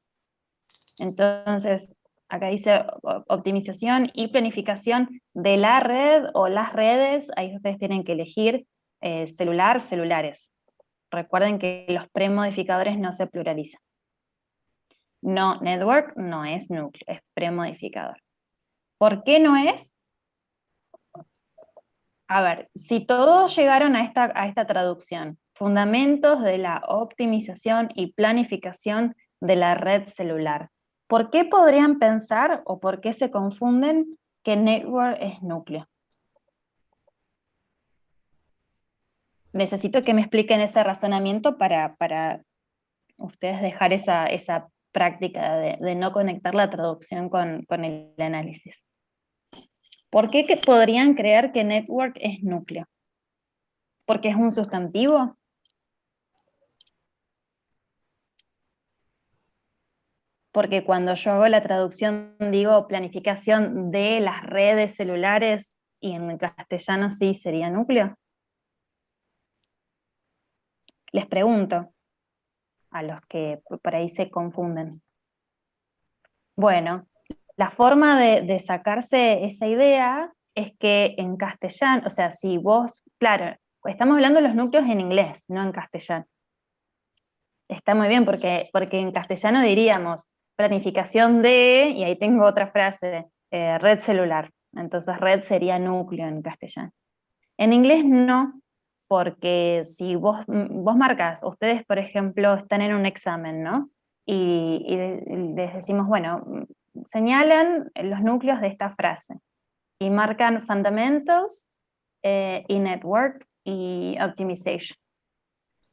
Entonces, acá dice optimización y planificación de la red o las redes, ahí ustedes tienen que elegir celular, celulares. Recuerden que los premodificadores no se pluralizan. No, network no es núcleo, es premodificador. ¿Por qué no es? A ver, si todos llegaron a esta traducción, fundamentos de la optimización y planificación de la red celular, ¿por qué podrían pensar o por qué se confunden que network es núcleo? Necesito que me expliquen ese razonamiento para ustedes dejar esa práctica de no conectar la traducción con el análisis. ¿Por qué podrían creer que network es núcleo? ¿Porque es un sustantivo? Porque cuando yo hago la traducción digo planificación de las redes celulares y en castellano sí sería núcleo. Les pregunto a los que por ahí se confunden. Bueno, la forma de sacarse esa idea es que en castellano, o sea, si vos, claro, estamos hablando de los núcleos en inglés, no en castellano. Está muy bien porque en castellano diríamos planificación de, y ahí tengo otra frase, red celular. Entonces red sería núcleo en castellano. En inglés no, porque si vos marcas, ustedes por ejemplo están en un examen, ¿no? Y les decimos, bueno, señalan los núcleos de esta frase y marcan fundamentals y network y optimization.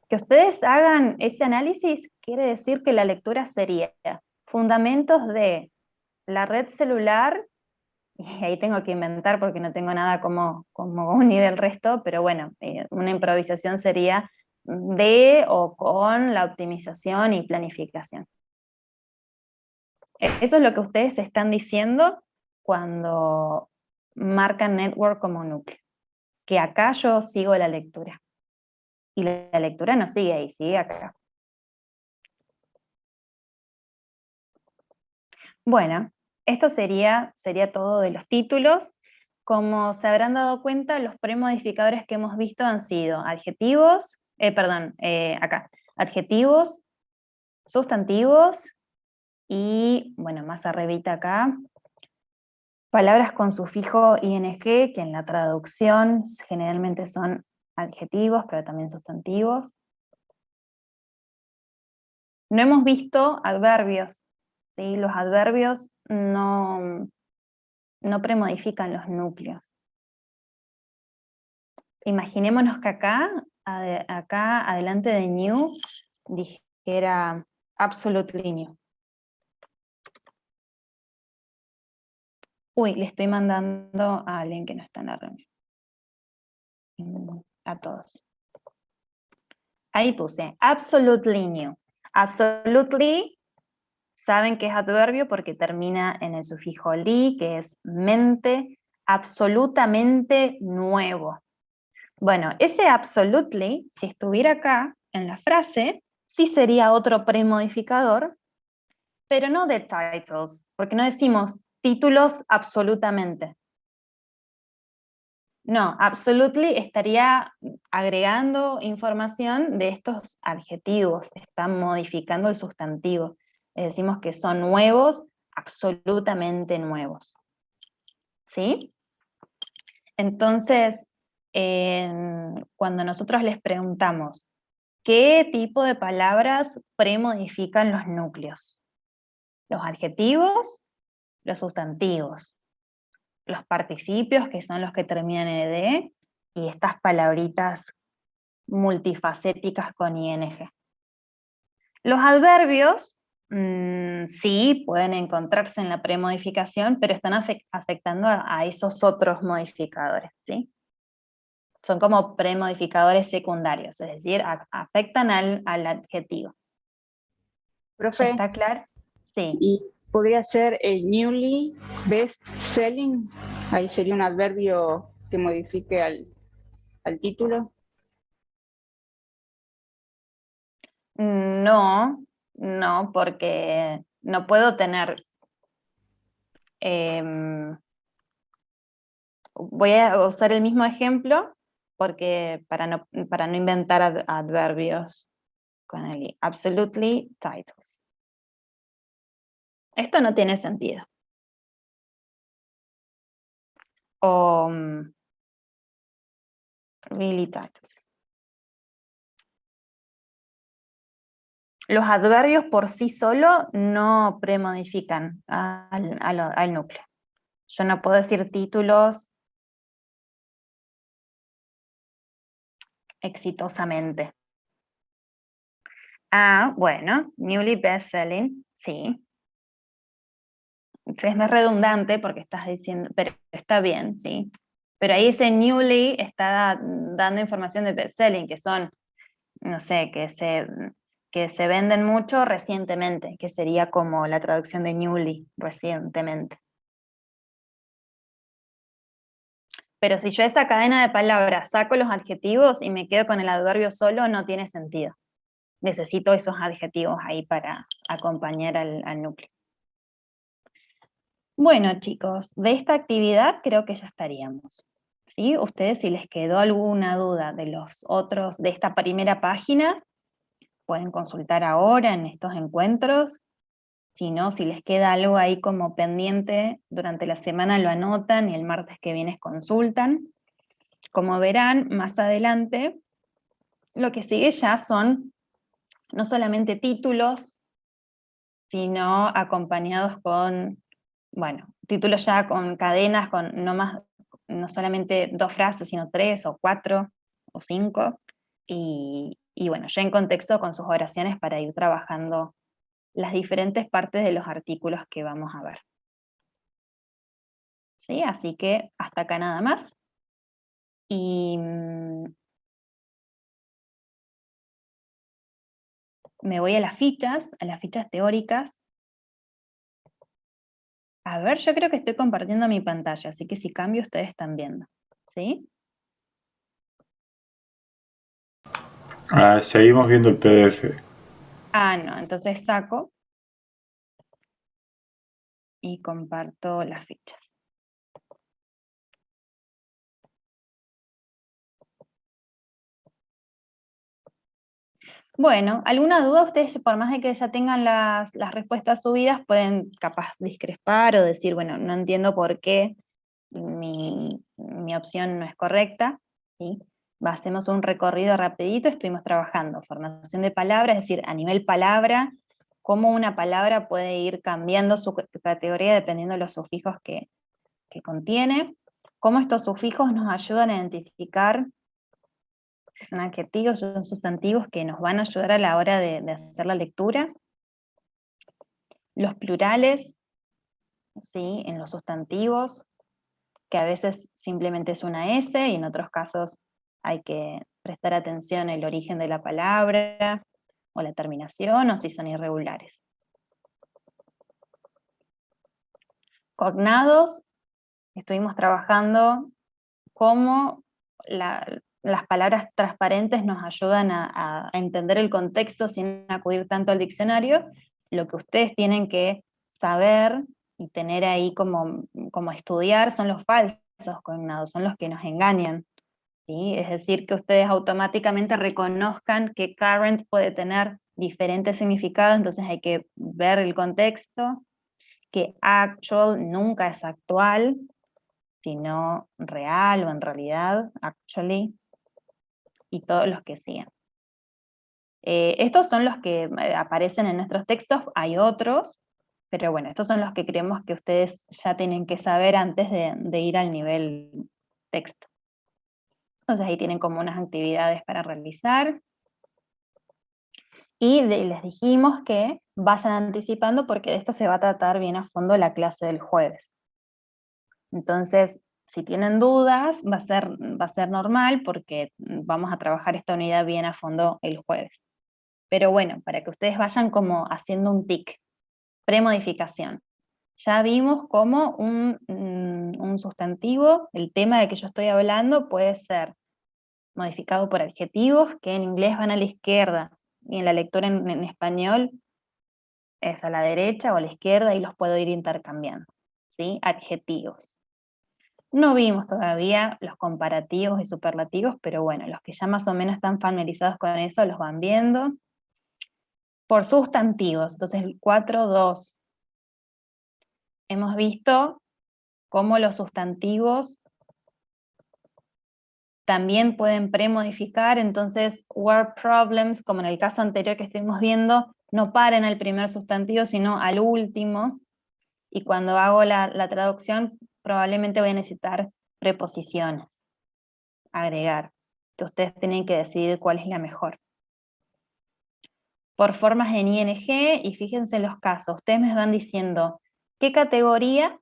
Que ustedes hagan ese análisis quiere decir que la lectura sería fundamentos de la red celular, y ahí tengo que inventar porque no tengo nada como unir el resto, pero bueno, una improvisación sería de o con la optimización y planificación. Eso es lo que ustedes están diciendo cuando marcan network como núcleo. Que acá yo sigo la lectura. Y la lectura no sigue ahí, sigue acá. Bueno, esto sería todo de los títulos. Como se habrán dado cuenta, los premodificadores que hemos visto han sido adjetivos, adjetivos, sustantivos y, bueno, más arribita acá, palabras con sufijo ing, que en la traducción generalmente son adjetivos, pero también sustantivos. No hemos visto adverbios, ¿sí? Los adverbios no premodifican los núcleos. Imaginémonos que acá adelante de new, dijera absolutely new. Uy, le estoy mandando a alguien que no está en la reunión. A todos. Ahí puse absolutely new. Absolutely, saben que es adverbio porque termina en el sufijo li, que es mente, absolutamente nuevo. Bueno, ese absolutely, si estuviera acá en la frase, sí sería otro premodificador, pero no de titles, porque no decimos títulos absolutamente. No, absolutely estaría agregando información de estos adjetivos, están modificando el sustantivo. Decimos que son nuevos, absolutamente nuevos. ¿Sí? Entonces, cuando nosotros les preguntamos, ¿qué tipo de palabras premodifican los núcleos? Los adjetivos, los sustantivos, los participios, que son los que terminan en ed, y estas palabritas multifacéticas con ing. Los adverbios, sí, pueden encontrarse en la premodificación, pero están afectando a esos otros modificadores, ¿sí? Son como premodificadores secundarios, es decir, afectan al adjetivo. Profe, ¿Está claro? Sí. y podría ser el newly best selling, ahí sería un adverbio que modifique al título. No, porque no puedo tener... voy a usar el mismo ejemplo porque para no inventar adverbios con el i. Absolutely titles. Esto no tiene sentido. O really titles. Los adverbios por sí solo no premodifican al núcleo. Yo no puedo decir títulos exitosamente. Bueno, newly best selling, sí. Es más redundante porque estás diciendo, pero está bien, sí. Pero ahí ese newly está dando información de best selling, que son, no sé, que se venden mucho recientemente, que sería como la traducción de newly, recientemente. Pero si yo esa cadena de palabras saco los adjetivos y me quedo con el adverbio solo, no tiene sentido. Necesito esos adjetivos ahí para acompañar al núcleo. Bueno, chicos, de esta actividad creo que ya estaríamos. ¿Sí? Ustedes, si les quedó alguna duda de los otros, de esta primera página, pueden consultar ahora en estos encuentros. Si no, si les queda algo ahí como pendiente, durante la semana lo anotan y el martes que viene consultan. Como verán, más adelante, lo que sigue ya son no solamente títulos, sino acompañados con, bueno, títulos ya con cadenas, con no solamente 2 frases, sino 3 o 4 o 5, y y bueno, ya en contexto con sus oraciones para ir trabajando las diferentes partes de los artículos que vamos a ver. ¿Sí? Así que hasta acá nada más. Y me voy a las fichas teóricas. A ver, yo creo que estoy compartiendo mi pantalla, así que si cambio ustedes están viendo. ¿Sí? Seguimos viendo el PDF. Ah, no, entonces saco y comparto las fichas. Bueno, ¿alguna duda? Ustedes, por más de que ya tengan las respuestas subidas, pueden capaz discrepar o decir, bueno, no entiendo por qué mi opción no es correcta. ¿Sí? Hacemos un recorrido rapidito, estuvimos trabajando formación de palabras, es decir, a nivel palabra, cómo una palabra puede ir cambiando su categoría dependiendo de los sufijos que contiene, cómo estos sufijos nos ayudan a identificar si son adjetivos o son sustantivos que nos van a ayudar a la hora de hacer la lectura. Los plurales, ¿sí? En los sustantivos, que a veces simplemente es una S y en otros casos hay que prestar atención al origen de la palabra o la terminación o si son irregulares. Cognados, estuvimos trabajando cómo las palabras transparentes nos ayudan a entender el contexto sin acudir tanto al diccionario. Lo que ustedes tienen que saber y tener ahí como estudiar son los falsos cognados, son los que nos engañan. ¿Sí? Es decir, que ustedes automáticamente reconozcan que current puede tener diferentes significados, entonces hay que ver el contexto, que actual nunca es actual, sino real o en realidad, actually, y todos los que sigan. Estos son los que aparecen en nuestros textos, hay otros, pero bueno, estos son los que creemos que ustedes ya tienen que saber antes de ir al nivel texto. Entonces ahí tienen como unas actividades para realizar. Y les dijimos que vayan anticipando porque de esto se va a tratar bien a fondo la clase del jueves. Entonces, si tienen dudas, va a ser normal porque vamos a trabajar esta unidad bien a fondo el jueves. Pero bueno, para que ustedes vayan como haciendo un tic, premodificación. Ya vimos cómo un sustantivo, el tema de que yo estoy hablando, puede ser modificado por adjetivos que en inglés van a la izquierda y en la lectura en español es a la derecha o a la izquierda y los puedo ir intercambiando. ¿Sí? Adjetivos. No vimos todavía los comparativos y superlativos, pero bueno, los que ya más o menos están familiarizados con eso los van viendo. Por sustantivos, entonces el 4.2. Hemos visto cómo los sustantivos también pueden premodificar, entonces word problems, como en el caso anterior que estuvimos viendo, no paren al primer sustantivo, sino al último, y cuando hago la traducción probablemente voy a necesitar preposiciones, agregar, que ustedes tienen que decidir cuál es la mejor. Por formas en ING, y fíjense en los casos, ustedes me van diciendo qué categoría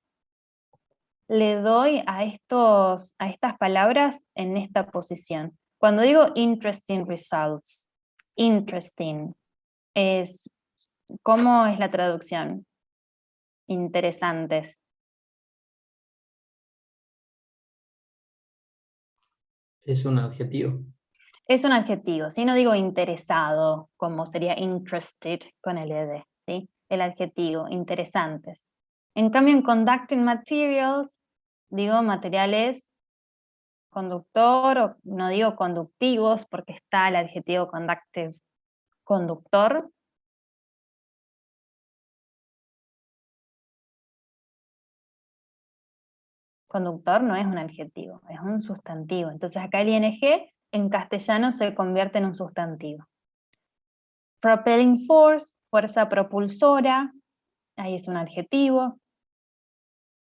le doy a estas palabras en esta posición. Cuando digo interesting results, interesting, ¿cómo es la traducción? Interesantes. Es un adjetivo. Es un adjetivo, si no digo interesado, como sería interested con el ed, ¿sí? El adjetivo, interesantes. En cambio, en conducting materials, digo materiales conductor, o no digo conductivos, porque está el adjetivo conductive, conductor. Conductor no es un adjetivo, es un sustantivo. Entonces acá el ing en castellano se convierte en un sustantivo. Propelling force, fuerza propulsora, ahí es un adjetivo.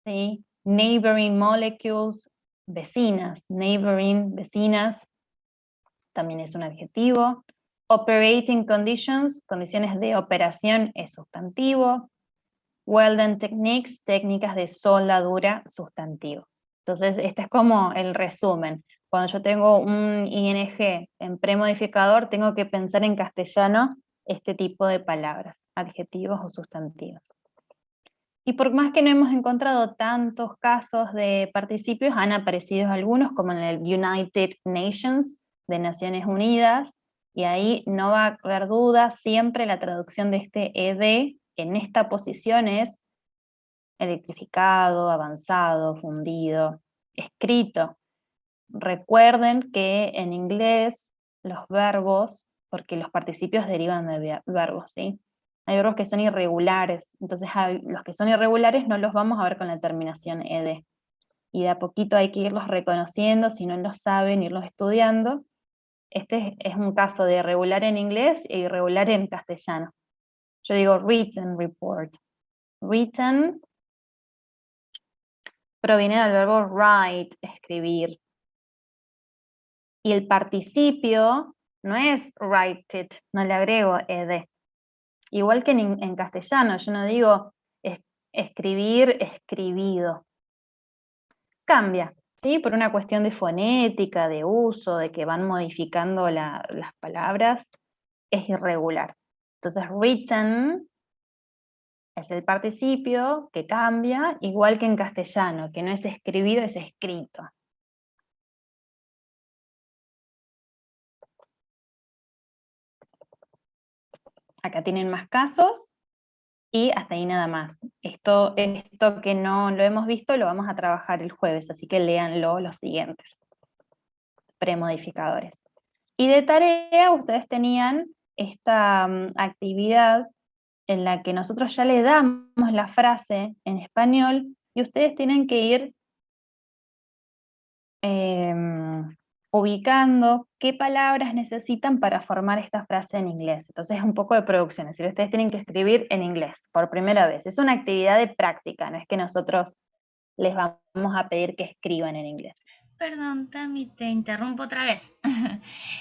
¿Sí? Neighboring molecules, vecinas, neighboring, vecinas, también es un adjetivo. Operating conditions, condiciones de operación, es sustantivo. Welding techniques, técnicas de soldadura, sustantivo. Entonces, este es como el resumen. Cuando yo tengo un ing en premodificador, tengo que pensar en castellano este tipo de palabras, adjetivos o sustantivos. Y por más que no hemos encontrado tantos casos de participios, han aparecido algunos, como en el United Nations, de Naciones Unidas, y ahí no va a haber duda, siempre la traducción de este ed en esta posición es electrificado, avanzado, fundido, escrito. Recuerden que en inglés los verbos, porque los participios derivan de verbos, ¿sí? Hay verbos que son irregulares, entonces los que son irregulares no los vamos a ver con la terminación ed. Y de a poquito hay que irlos reconociendo, si no los saben, irlos estudiando. Este es un caso de irregular en inglés e irregular en castellano. Yo digo written report. Written proviene del verbo write, escribir. Y el participio no es write it, no le agrego ed. Igual que en castellano, yo no digo escribir, escribido. Cambia, ¿sí? Por una cuestión de fonética, de uso, de que van modificando las palabras, es irregular. Entonces, written es el participio que cambia, igual que en castellano, que no es escribido, es escrito. Acá tienen más casos, y hasta ahí nada más. Esto que no lo hemos visto lo vamos a trabajar el jueves, así que léanlo los siguientes. Premodificadores. Y de tarea ustedes tenían esta actividad en la que nosotros ya le damos la frase en español y ustedes tienen que ir ubicando qué palabras necesitan para formar esta frase en inglés. Entonces es un poco de producción, es decir, ustedes tienen que escribir en inglés por primera vez. Es una actividad de práctica, no es que nosotros les vamos a pedir que escriban en inglés. Perdón, Tami, te interrumpo otra vez.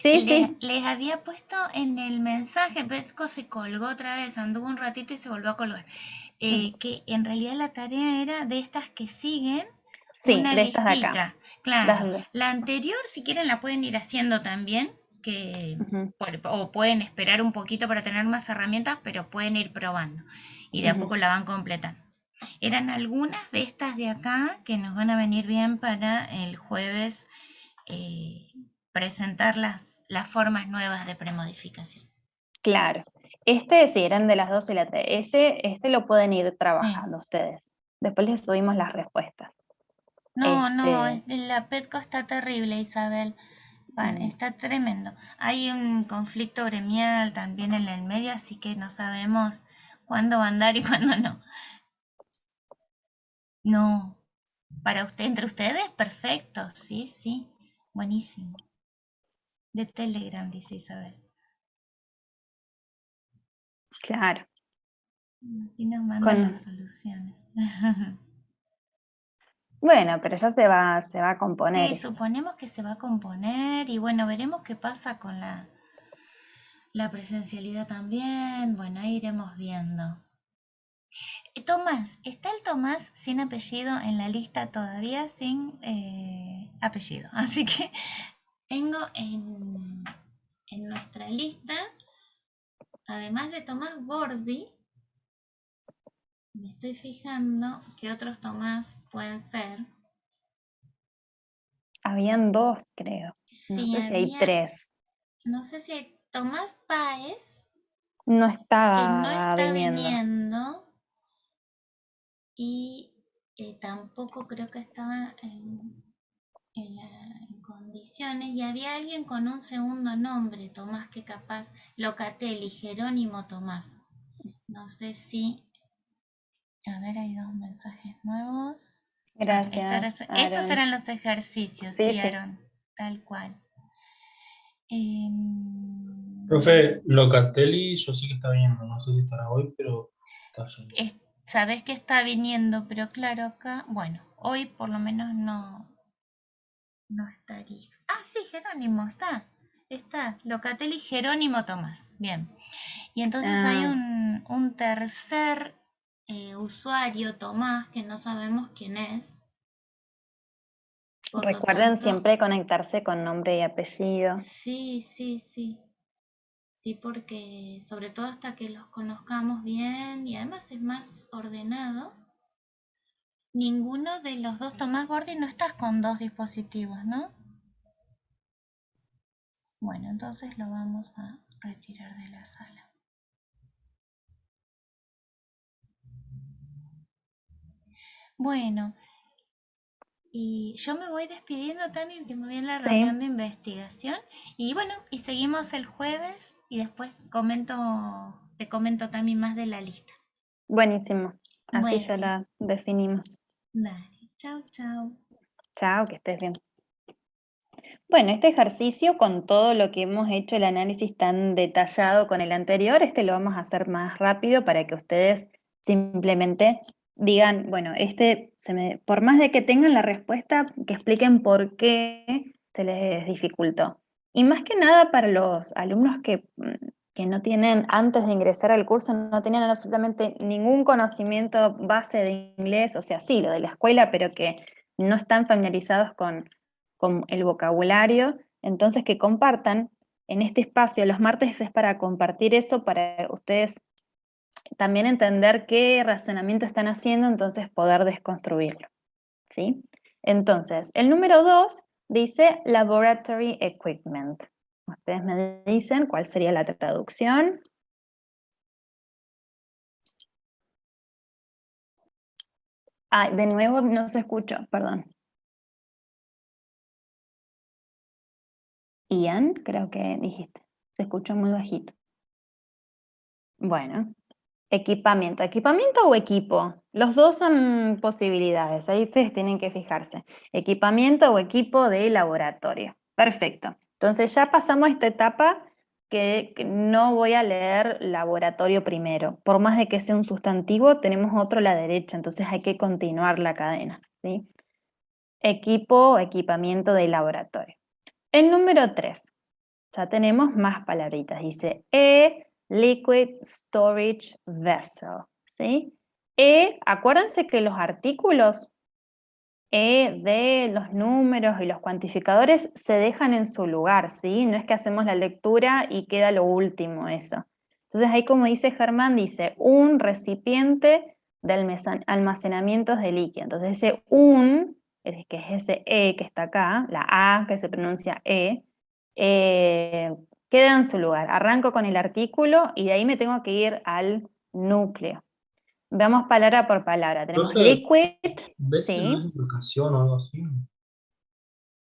Sí. Les había puesto en el mensaje, Petco se colgó otra vez, anduvo un ratito y se volvió a colgar, que en realidad la tarea era de estas que siguen, sí, una de estas de acá. listita. Claro, la anterior si quieren la pueden ir haciendo también, o pueden esperar un poquito para tener más herramientas, pero pueden ir probando y de a poco la van completando. Eran algunas de estas de acá que nos van a venir bien para el jueves presentar las formas nuevas de premodificación. Claro. Sí, eran de las 2 y la 3. Este lo pueden ir trabajando ustedes. Después les subimos las respuestas. No, la Petco está terrible, Isabel. Está tremendo. Hay un conflicto gremial también en el medio, así que no sabemos cuándo va a andar y cuándo no. No, para usted, entre ustedes, perfecto, sí, buenísimo. De Telegram, dice Isabel. Claro. Así nos mandan las soluciones. Bueno, pero ya se va a componer. Sí, suponemos que se va a componer y bueno, veremos qué pasa con la presencialidad también. Bueno, ahí iremos viendo. Tomás, ¿está el Tomás sin apellido en la lista todavía? Sin apellido. Así que tengo en nuestra lista, además de Tomás Bordi, me estoy fijando qué otros Tomás pueden ser. Habían 2, creo. Sí, no sé si hay 3. No sé si hay Tomás Páez. No estaba que no está viniendo. Y tampoco creo que estaba en condiciones. Y había alguien con un segundo nombre, Tomás, que capaz, Locatelli, Jerónimo Tomás. No sé si... A ver, hay 2 mensajes nuevos. Gracias, Esos eran los ejercicios, sí, Aaron, tal cual. Profe, Locatelli yo sí que está viniendo, no sé si estará hoy, pero está yendo. Sabés que está viniendo, pero claro, acá, bueno, hoy por lo menos no estaría. Ah, sí, Jerónimo está. Está Locatelli, Jerónimo Tomás. Bien. Y entonces hay un tercer usuario, Tomás, que no sabemos quién es. Por lo Recuerden tanto, siempre conectarse con nombre y apellido. sí. Sí, porque sobre todo hasta que los conozcamos bien y además es más ordenado. Ninguno de los dos, Tomás Gordi, no estás con dos dispositivos, ¿no? Bueno, entonces lo vamos a retirar de la sala. Bueno, y yo me voy despidiendo también, que me voy a la reunión de investigación. Y bueno, y seguimos el jueves y después te comento también más de la lista. Buenísimo. Así ya Bueno, la definimos. dale, chau. Chao, que estés bien. Bueno, este ejercicio con todo lo que hemos hecho, el análisis tan detallado con el anterior, lo vamos a hacer más rápido para que ustedes simplemente digan, bueno, por más de que tengan la respuesta, que expliquen por qué se les dificultó. Y más que nada para los alumnos que no tienen, antes de ingresar al curso, no tenían absolutamente ningún conocimiento base de inglés, o sea, sí, lo de la escuela, pero que no están familiarizados con el vocabulario, entonces que compartan en este espacio. Los martes es para compartir eso, para ustedes también entender qué razonamiento están haciendo, entonces poder desconstruirlo, ¿sí? Entonces, el número 2 dice Laboratory Equipment. Ustedes me dicen cuál sería la traducción. De nuevo no se escuchó, perdón. Ian, creo que dijiste. Se escuchó muy bajito. Bueno, equipamiento. ¿Equipamiento o equipo? Los dos son posibilidades, ahí ustedes tienen que fijarse. Equipamiento o equipo de laboratorio. Perfecto. Entonces ya pasamos a esta etapa que no voy a leer laboratorio primero. Por más de que sea un sustantivo, tenemos otro a la derecha, entonces hay que continuar la cadena, ¿sí? Equipo o equipamiento de laboratorio. El número 3. Ya tenemos más palabritas. Dice liquid storage vessel, ¿sí? Acuérdense que los artículos de los números y los cuantificadores se dejan en su lugar, ¿sí? No es que hacemos la lectura y queda lo último eso. Entonces ahí, como dice Germán, dice un recipiente de almacenamientos de líquido. Entonces ese que es ese que está acá, la A que se pronuncia queda en su lugar. Arranco con el artículo y de ahí me tengo que ir al núcleo. Veamos palabra por palabra. Tenemos liquid. ¿Ves si no es embarcación o algo así?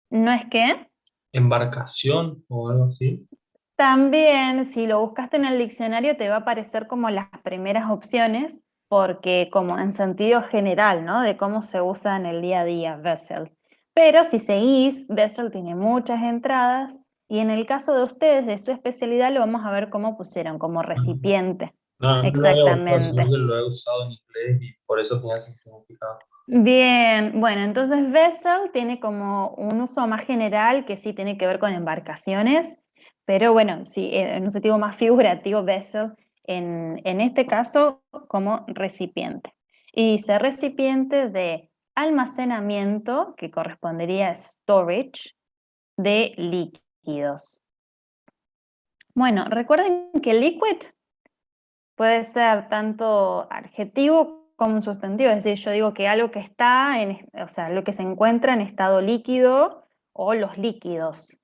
¿No es qué? ¿Embarcación o algo así? También, si lo buscaste en el diccionario, te va a aparecer como las primeras opciones, porque como en sentido general, ¿no? De cómo se usa en el día a día, vessel. Pero si seguís, vessel tiene muchas entradas, y en el caso de ustedes, de su especialidad, lo vamos a ver cómo pusieron, como recipiente. No, no lo había buscado, sino Exactamente. que lo he usado en inglés y por eso tenía ese significado. Bien, bueno, entonces vessel tiene como un uso más general que sí tiene que ver con embarcaciones, pero bueno, sí, en un sentido más figurativo, vessel, en este caso como recipiente. Y dice recipiente de almacenamiento, que correspondería a storage, de líquidos. Bueno, recuerden que liquid puede ser tanto adjetivo como un sustantivo, es decir, yo digo que algo que está, o sea, lo que se encuentra en estado líquido o los líquidos.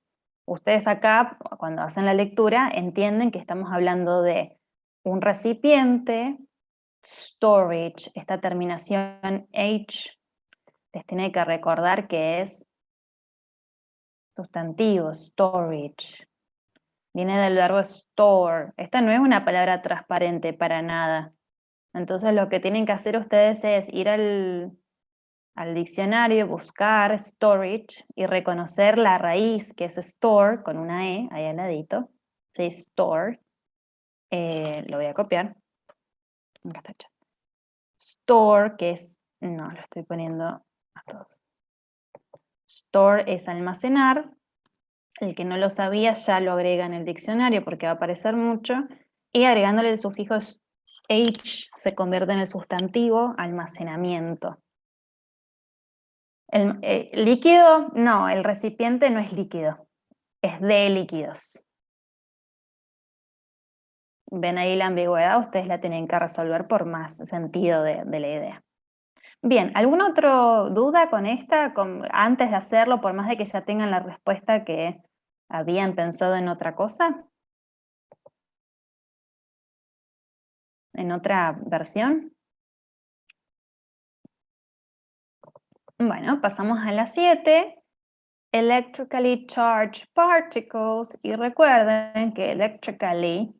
Ustedes acá, cuando hacen la lectura, entienden que estamos hablando de un recipiente, storage, esta terminación H, les tiene que recordar que es sustantivo, storage. Viene del verbo store. Esta no es una palabra transparente para nada. Entonces lo que tienen que hacer ustedes es ir al diccionario, buscar storage y reconocer la raíz que es store con una E ahí al ladito. ¿Sí? Store. Lo voy a copiar. Acá está el chat. Store, que es, no, lo estoy poniendo a todos. Store es almacenar El que no lo sabía ya lo agrega en el diccionario porque va a aparecer mucho, y agregándole el sufijo H se convierte en el sustantivo almacenamiento. Líquido, no, el recipiente no es líquido, es de líquidos. ¿Ven ahí la ambigüedad? Ustedes la tienen que resolver por más sentido de la idea. Bien, ¿alguna otra duda con esta? Antes de hacerlo, por más de que ya tengan la respuesta que habían pensado en otra cosa. ¿En otra versión? Bueno, pasamos a la 7. Electrically charged particles. Y recuerden que electrically,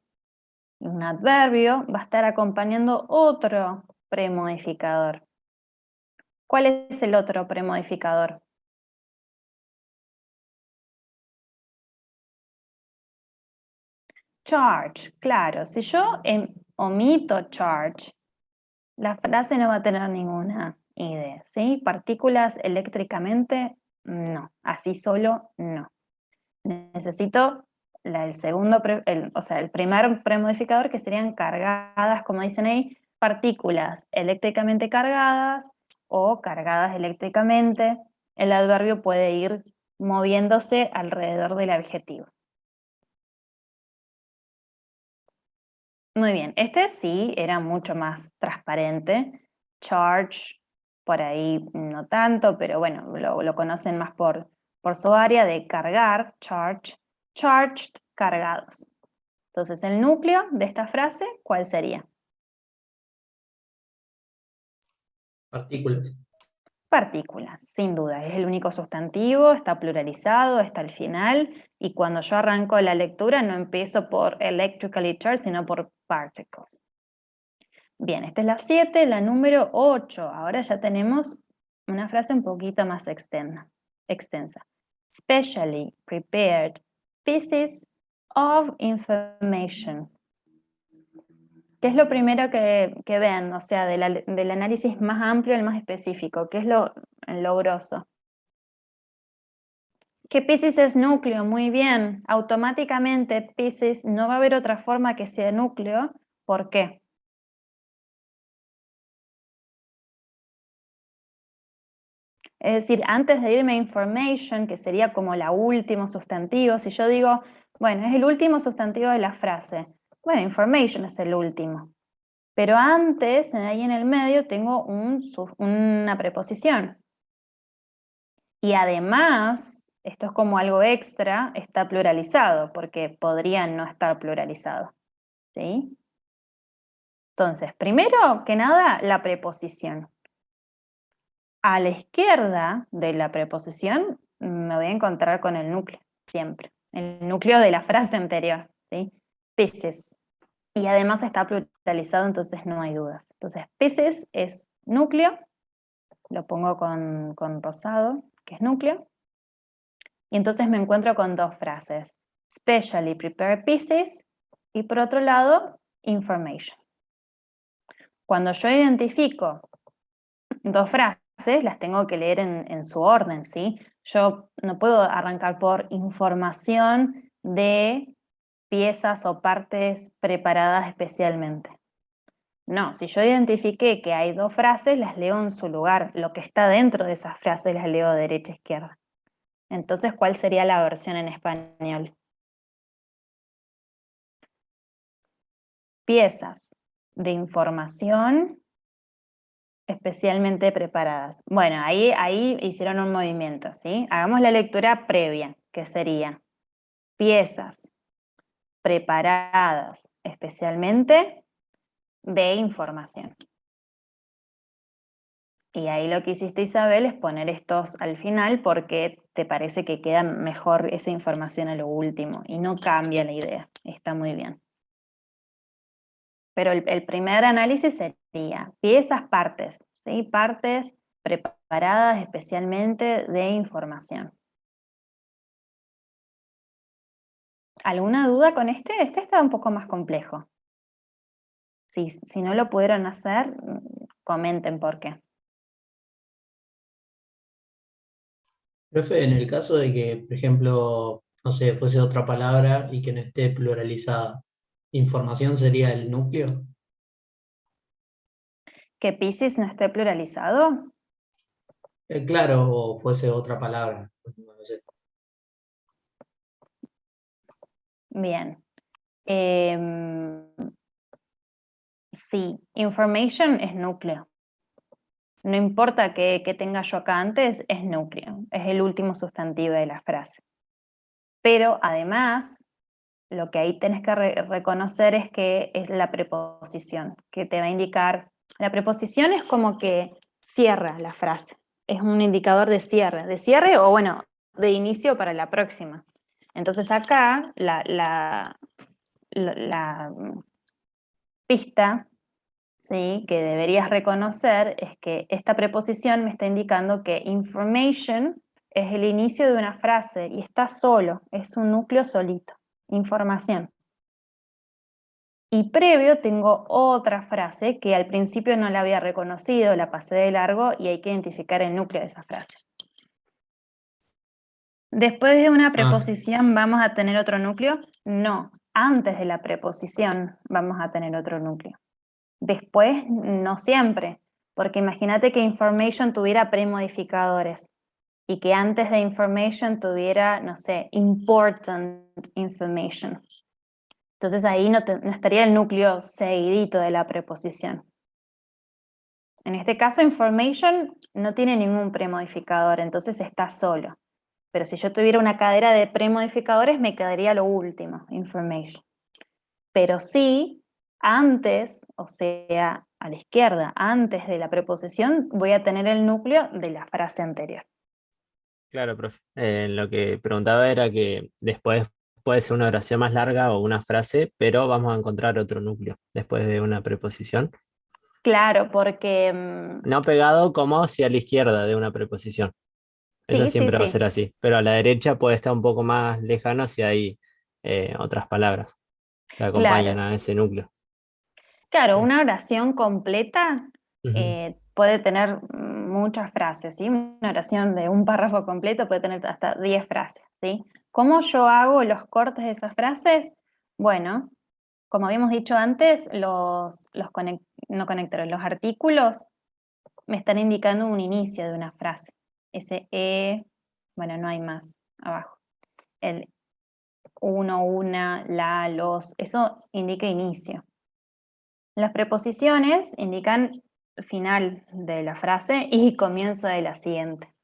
un adverbio, va a estar acompañando otro premodificador. ¿Cuál es el otro premodificador? Charge, claro. Si yo omito charge, la frase no va a tener ninguna idea, ¿sí? Partículas eléctricamente, no. Así solo, no. Necesito el primer premodificador, que serían cargadas, como dicen ahí, partículas eléctricamente cargadas o cargadas eléctricamente. El adverbio puede ir moviéndose alrededor del adjetivo. Muy bien, este sí era mucho más transparente. Charge, por ahí no tanto, pero bueno, lo conocen más por su área de cargar, charge, charged, cargados. Entonces, el núcleo de esta frase, ¿cuál sería? Partículas. Partículas, sin duda. Es el único sustantivo, está pluralizado, está al final, y cuando yo arranco la lectura no empiezo por electrically charged, sino por particles. Bien, esta es la 7, la número 8. Ahora ya tenemos una frase un poquito más extensa. Specially prepared pieces of information. ¿Qué es lo primero que ven? O sea, del análisis más amplio al más específico. ¿Qué es lo grosso? ¿Qué pieces es núcleo? Muy bien. Automáticamente pieces no va a haber otra forma que sea núcleo. ¿Por qué? Es decir, antes de irme a information, que sería como la último sustantivo, si yo digo, bueno, es el último sustantivo de la frase. Bueno, information es el último. Pero antes, ahí en el medio, tengo una preposición. Y además, esto es como algo extra, está pluralizado, porque podría no estar pluralizado. ¿Sí? Entonces, primero que nada, la preposición. A la izquierda de la preposición me voy a encontrar con el núcleo, siempre. El núcleo de la frase anterior, ¿sí? Pieces. Y además está pluralizado, entonces no hay dudas. Entonces, pieces es núcleo, lo pongo con rosado, que es núcleo. Y entonces me encuentro con dos frases. Specially prepared pieces, y por otro lado, information. Cuando yo identifico dos frases, las tengo que leer en su orden, ¿sí? Yo no puedo arrancar por información de piezas o partes preparadas especialmente. No, si yo identifiqué que hay dos frases, las leo en su lugar. Lo que está dentro de esas frases las leo de derecha a izquierda. Entonces, ¿cuál sería la versión en español? Piezas de información especialmente preparadas. Bueno, ahí hicieron un movimiento, ¿sí? Hagamos la lectura previa, que sería piezas preparadas especialmente de información. Y ahí lo que hiciste, Isabel, es poner estos al final porque te parece que queda mejor esa información a lo último y no cambia la idea. Está muy bien. Pero el primer análisis sería piezas, partes, ¿sí? Partes preparadas especialmente de información. ¿Alguna duda con este? Este está un poco más complejo. Si no lo pudieron hacer, comenten por qué. Profe, en el caso de que, por ejemplo, no sé, fuese otra palabra y que no esté pluralizada. ¿Información sería el núcleo? ¿Que Piscis no esté pluralizado? Claro, o fuese otra palabra. No sé. Bien. Em, sí, information es núcleo. No importa que tenga yo acá antes, es núcleo. Es el último sustantivo de la frase. Pero además, lo que ahí tenés que reconocer es que es la preposición, que te va a indicar. La preposición es como que cierra la frase. Es un indicador de cierre o bueno, de inicio para la próxima. Entonces acá la pista, ¿sí?, que deberías reconocer es que esta preposición me está indicando que information es el inicio de una frase y está solo, es un núcleo solito, información. Y previo tengo otra frase que al principio no la había reconocido, la pasé de largo y hay que identificar el núcleo de esa frase. ¿Después de una preposición vamos a tener otro núcleo? No, antes de la preposición vamos a tener otro núcleo. Después, no siempre, porque imagínate que information tuviera premodificadores y que antes de information tuviera, no sé, important information. Entonces ahí no estaría el núcleo seguidito de la preposición. En este caso, information no tiene ningún premodificador, entonces está solo. Pero si yo tuviera una cadera de premodificadores, me quedaría lo último, information. Pero sí, antes, o sea, a la izquierda, antes de la preposición, voy a tener el núcleo de la frase anterior. Claro, profe. Lo que preguntaba era que después puede ser una oración más larga o una frase, pero vamos a encontrar otro núcleo después de una preposición. Claro, porque... No pegado como si a la izquierda de una preposición. Eso sí, sí, siempre va a sí. ser así. Pero a la derecha puede estar un poco más lejano si hay otras palabras que acompañan Claro. a ese núcleo. Claro, una oración completa Ujú. puede tener muchas frases, ¿sí? Una oración de un párrafo completo puede tener hasta 10 frases, ¿sí? ¿Cómo yo hago los cortes de esas frases? Bueno, como habíamos dicho antes, no conectores, los artículos me están indicando un inicio de una frase. Ese bueno, no hay más abajo. El uno, una, la, los, eso indica inicio. Las preposiciones indican final de la frase y comienzo de la siguiente.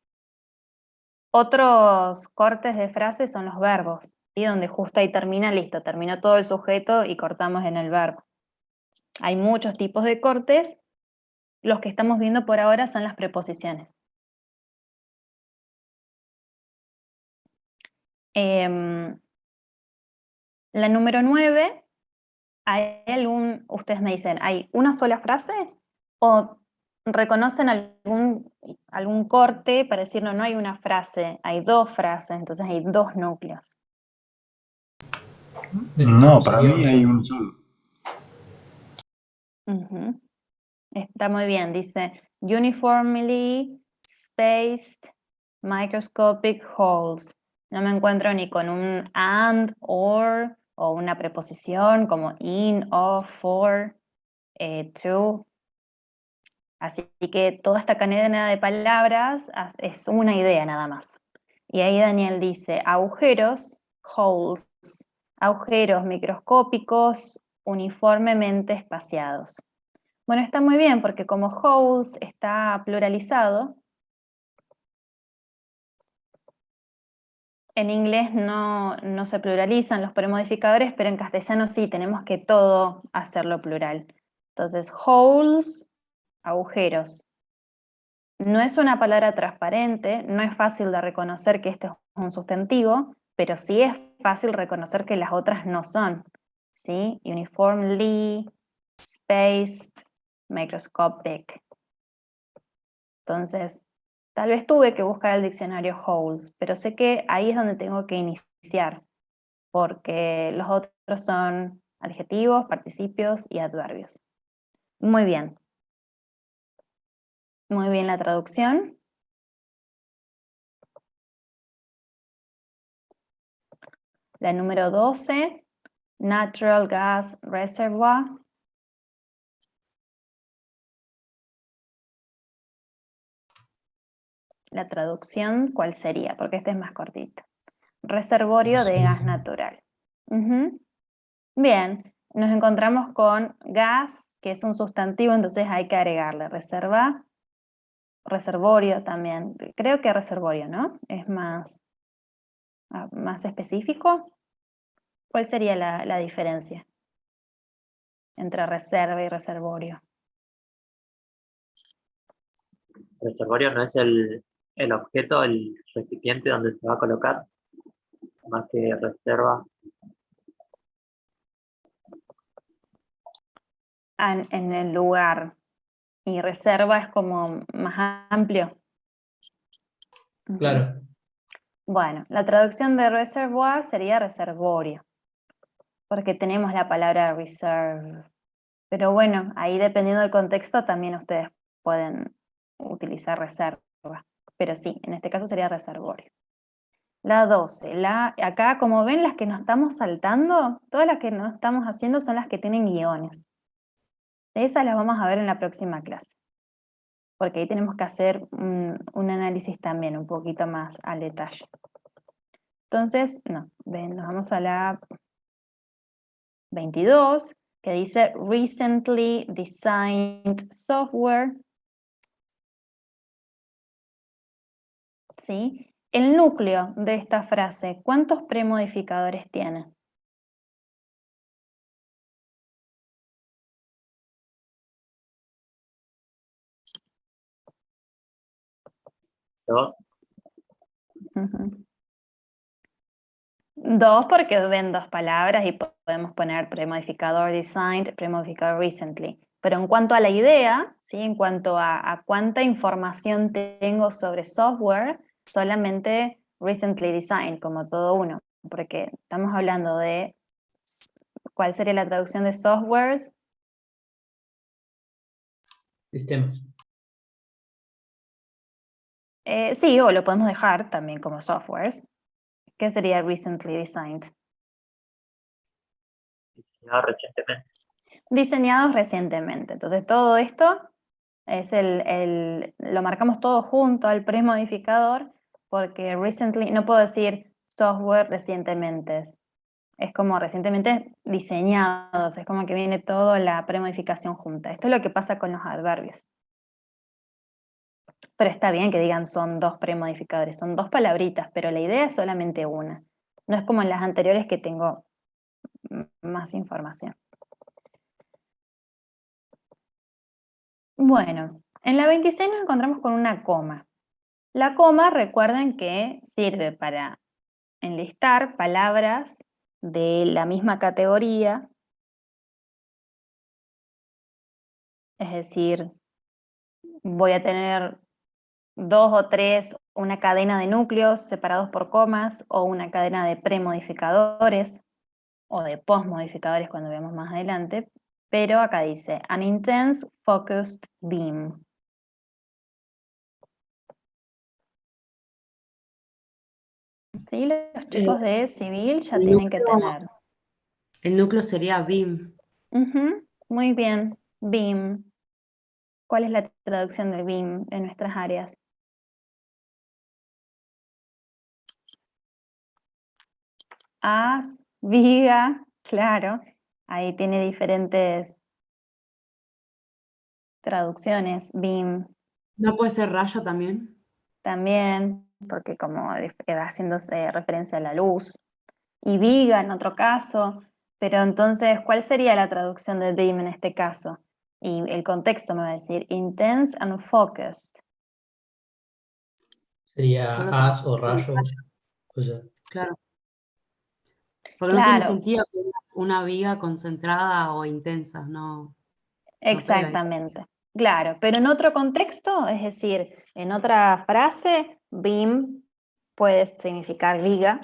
Otros cortes de frase son los verbos, ¿sí? Donde justo ahí termina, listo, terminó todo el sujeto y cortamos en el verbo. Hay muchos tipos de cortes, los que estamos viendo por ahora son las preposiciones. La número 9, ustedes me dicen, ¿hay una sola frase? ¿O reconocen algún corte para decir, no hay una frase, hay dos frases, entonces hay dos núcleos? No, para mí hay uno solo. Está muy bien, dice, uniformly spaced microscopic holes. No me encuentro ni con un and, or, o una preposición como in, of, for, to. Así que toda esta cadena de palabras es una idea nada más. Y ahí Daniel dice, agujeros, holes, agujeros microscópicos uniformemente espaciados. Bueno, está muy bien porque como holes está pluralizado, en inglés no se pluralizan los premodificadores, pero en castellano sí, tenemos que todo hacerlo plural. Entonces, holes, agujeros. No es una palabra transparente, no es fácil de reconocer que este es un sustantivo, pero sí es fácil reconocer que las otras no son, ¿sí? Uniformly, spaced, microscopic. Entonces, tal vez tuve que buscar el diccionario holes, pero sé que ahí es donde tengo que iniciar, porque los otros son adjetivos, participios y adverbios. Muy bien. Muy bien la traducción. La número 12, Natural Gas Reservoir. La traducción, ¿cuál sería? Porque este es más cortito. Reservorio de gas natural. Bien, nos encontramos con gas, que es un sustantivo, entonces hay que agregarle reserva, reservorio también. Creo que reservorio, ¿no? Es más específico. ¿Cuál sería la diferencia entre reserva y reservorio? Reservorio no es el objeto, el recipiente donde se va a colocar, más que reserva. En el lugar. Y reserva es como más amplio. Claro. Bueno, la traducción de reservoir sería reservorio, porque tenemos la palabra reserve. Pero bueno, ahí dependiendo del contexto también ustedes pueden utilizar reserva. Pero sí, en este caso sería reservorio. La 12. Acá, como ven, las que nos estamos saltando, todas las que no estamos haciendo son las que tienen guiones. Esas las vamos a ver en la próxima clase. Porque ahí tenemos que hacer un análisis también un poquito más al detalle. Entonces, nos vamos a la 22, que dice Recently Designed Software. ¿Sí? El núcleo de esta frase, ¿cuántos premodificadores tiene? Dos. Dos, porque ven dos palabras y podemos poner premodificador designed, premodificador recently. Pero en cuanto a la idea, ¿sí? En cuanto a cuánta información tengo sobre software, solamente recently designed, como todo uno, porque estamos hablando de ¿cuál sería la traducción de softwares? Sistemas. Sí, o lo podemos dejar también como softwares. ¿Qué sería recently designed? Diseñado recientemente. Diseñados recientemente. Entonces todo esto es lo marcamos todo junto al premodificador, porque recently, no puedo decir software recientemente, es como recientemente diseñados, es como que viene toda la premodificación junta. Esto es lo que pasa con los adverbios. Pero está bien que digan son dos premodificadores, son dos palabritas, pero la idea es solamente una. No es como en las anteriores que tengo más información. Bueno, en la 26 nos encontramos con una coma. La coma, recuerden que sirve para enlistar palabras de la misma categoría, es decir, voy a tener dos o tres, una cadena de núcleos separados por comas, o una cadena de premodificadores, o de postmodificadores cuando veamos más adelante, pero acá dice, an intense focused beam. ¿Sí? Los chicos de civil ya tienen que tener. El núcleo sería BIM. Muy bien, BIM. ¿Cuál es la traducción de BIM en nuestras áreas? Viga, claro. Ahí tiene diferentes traducciones. BIM ¿No puede ser rayo también? también, porque como haciéndose referencia a la luz. Y viga en otro caso. Pero entonces, ¿cuál sería la traducción de BIM en este caso? Y el contexto me va a decir intense and focused. Sería Solo haz o rayo. O sea, Claro. Porque no tiene sentido que una viga concentrada o intensa, no. Exactamente. Claro, pero en otro contexto, es decir, en otra frase, BIM puede significar viga,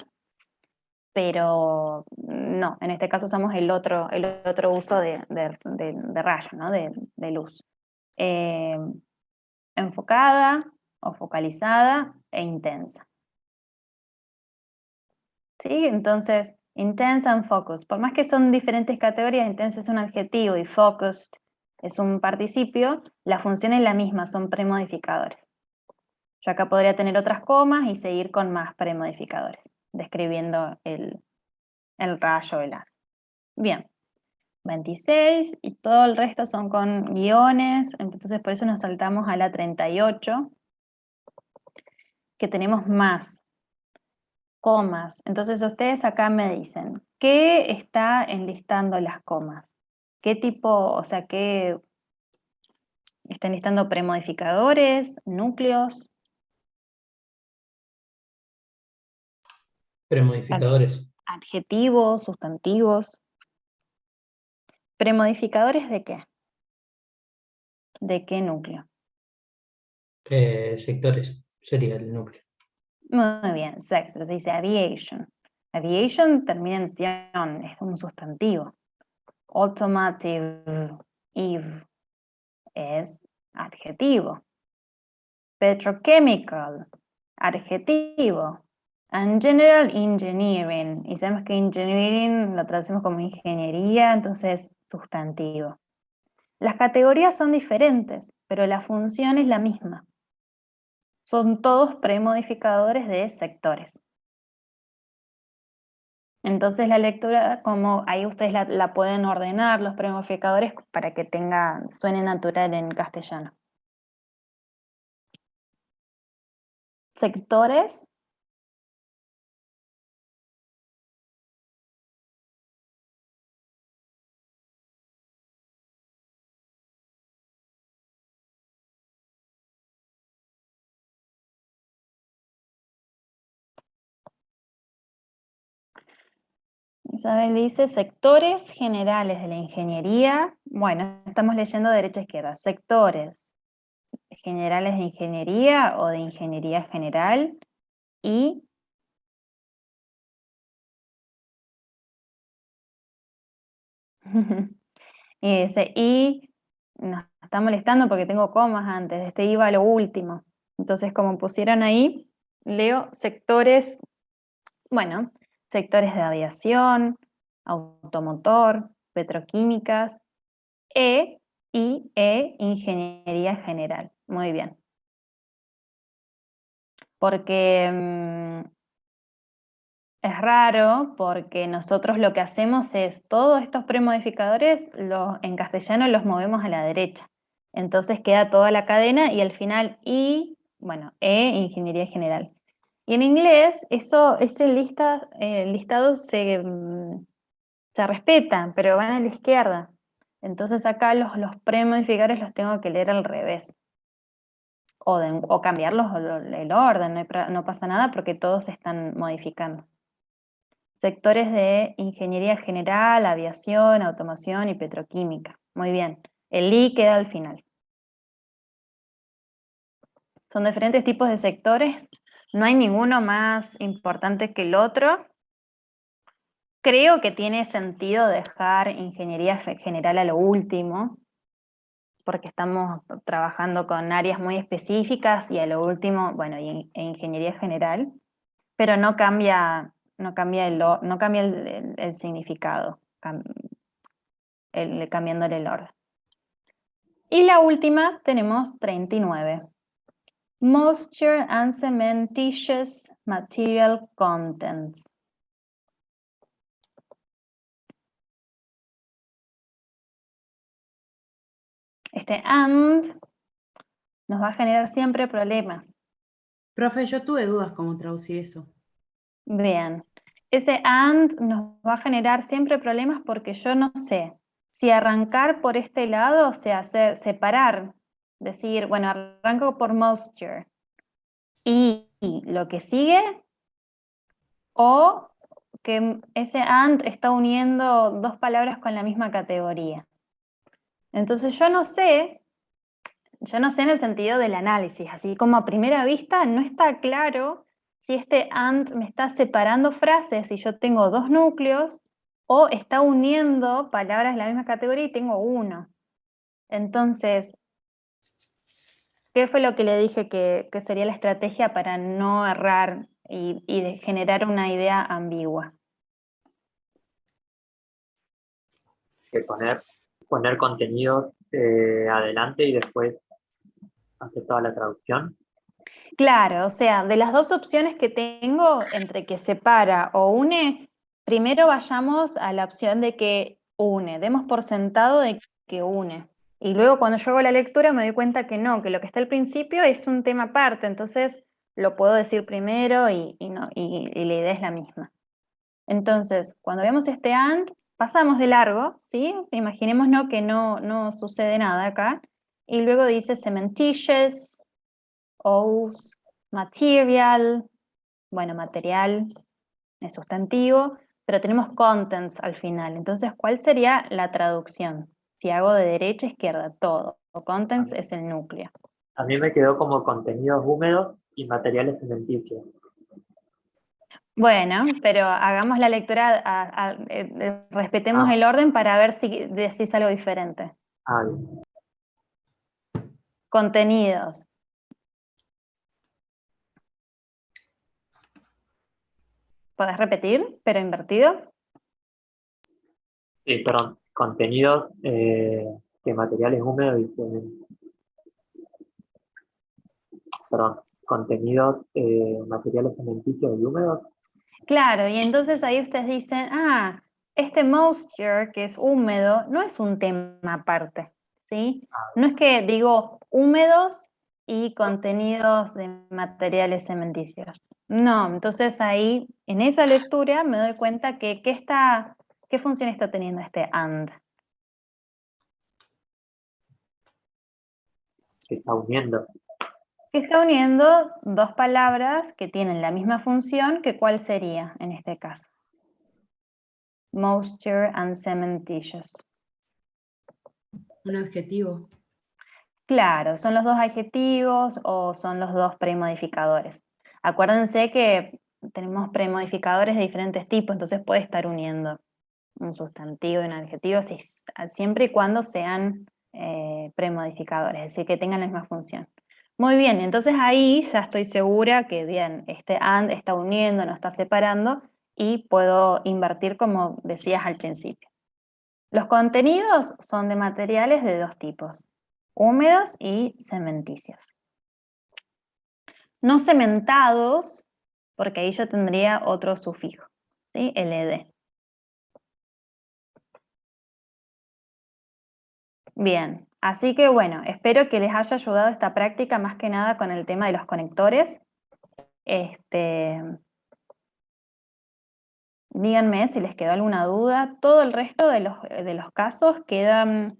pero no, en este caso usamos el otro uso de rayo, ¿no? de luz. Enfocada o focalizada e intensa. ¿Sí? Entonces, Intense and focused. Por más que son diferentes categorías, intense es un adjetivo y focused es un participio, la función es la misma, son premodificadores. Yo acá podría tener otras comas y seguir con más premodificadores, describiendo el rayo, el haz. Bien, 26 y todo el resto son con guiones, entonces por eso nos saltamos a la 38, que tenemos más comas. Entonces ustedes acá me dicen, ¿qué está enlistando las comas? ¿Qué tipo, o sea, qué están listando premodificadores, núcleos? Premodificadores. Adjetivos, sustantivos. ¿Premodificadores de qué? ¿De qué núcleo? Sectores sería el núcleo. Muy bien, sectors. Dice aviation. Aviation termina en tion, es un sustantivo. Automotive, eve, es adjetivo. Petrochemical, adjetivo. And general engineering. Y sabemos que engineering lo traducimos como ingeniería, entonces sustantivo. Las categorías son diferentes, pero la función es la misma. Son todos premodificadores de sectores. Entonces la lectura, como ahí ustedes la pueden ordenar, los premodificadores, para que suene natural en castellano. Sectores. Isabel dice sectores generales de la ingeniería. Bueno, estamos leyendo de derecha a izquierda. Sectores generales de ingeniería o de ingeniería general y y nos está molestando porque tengo comas antes, este iba a lo último. Entonces, como pusieron ahí, leo sectores, bueno, sectores de aviación, automotor, petroquímicas, ingeniería general. Muy bien. Porque es raro, porque nosotros lo que hacemos es, todos estos premodificadores en castellano los movemos a la derecha. Entonces queda toda la cadena y al final ingeniería general. Y en inglés, ese listado se respeta, pero van a la izquierda. Entonces acá los premodificadores los tengo que leer al revés. O cambiarlos el orden, no pasa nada porque todos se están modificando. Sectores de ingeniería general, aviación, automoción y petroquímica. Muy bien. El I queda al final. Son diferentes tipos de sectores. No hay ninguno más importante que el otro. Creo que tiene sentido dejar ingeniería general a lo último, porque estamos trabajando con áreas muy específicas y a lo último, bueno, ingeniería general, pero no cambia el significado, cambiándole el orden. Y la última tenemos 39. Moisture and cementitious material contents. Este and nos va a generar siempre problemas. Profe, yo tuve dudas cómo traducir eso. Bien, ese and nos va a generar siempre problemas porque yo no sé si arrancar por este lado, o sea, separar, decir, bueno, arranco por moisture y lo que sigue, o que ese and está uniendo dos palabras con la misma categoría. Entonces yo no sé en el sentido del análisis, así como a primera vista no está claro si este and me está separando frases y yo tengo dos núcleos, o está uniendo palabras de la misma categoría y tengo uno. Entonces, ¿qué fue lo que le dije que sería la estrategia para no errar y de generar una idea ambigua? que poner contenidos adelante y después hacer toda la traducción. Claro, o sea, de las dos opciones que tengo entre que separa o une, primero vayamos a la opción de que une, demos por sentado de que une. Y luego cuando yo hago la lectura me doy cuenta que no, que lo que está al principio es un tema aparte, entonces lo puedo decir primero y la idea es la misma. Entonces, cuando vemos este AND, pasamos de largo, ¿sí? Imaginémonos que no sucede nada acá, y luego dice cementitious, ose, material, bueno, material es sustantivo, pero tenemos contents al final. Entonces, ¿cuál sería la traducción? Si hago de derecha a izquierda, todo. Contents es el núcleo. A mí me quedó como contenidos húmedos y materiales cementicios. Bueno, pero hagamos la lectura, respetemos el orden para ver si decís algo diferente. Bien. Contenidos. ¿Podés repetir, pero invertido? Sí, perdón. Contenidos que materiales húmedos y perdón. Contenidos materiales cementicios y húmedos. Claro, y entonces ahí ustedes dicen, este moisture, que es húmedo, no es un tema aparte, ¿sí? No es que digo húmedos y contenidos de materiales cementicios. No, entonces ahí, en esa lectura, me doy cuenta que ¿qué función está teniendo este and? Que está uniendo. Que está uniendo dos palabras que tienen la misma función, que ¿cuál sería en este caso? Moisture and cementitious. Un adjetivo. Claro, son los dos adjetivos o son los dos premodificadores. Acuérdense que tenemos premodificadores de diferentes tipos, entonces puede estar uniendo un sustantivo y un adjetivo siempre y cuando sean premodificadores, es decir, que tengan la misma función. Muy bien, entonces ahí ya estoy segura que bien, este and está uniendo, no está separando y puedo invertir como decías al principio. Los contenidos son de materiales de dos tipos, húmedos y cementicios. No cementados, porque ahí yo tendría otro sufijo, ¿sí? LD. Bien, así que bueno, espero que les haya ayudado esta práctica más que nada con el tema de los conectores. Díganme si les quedó alguna duda. Todo el resto de los casos quedan,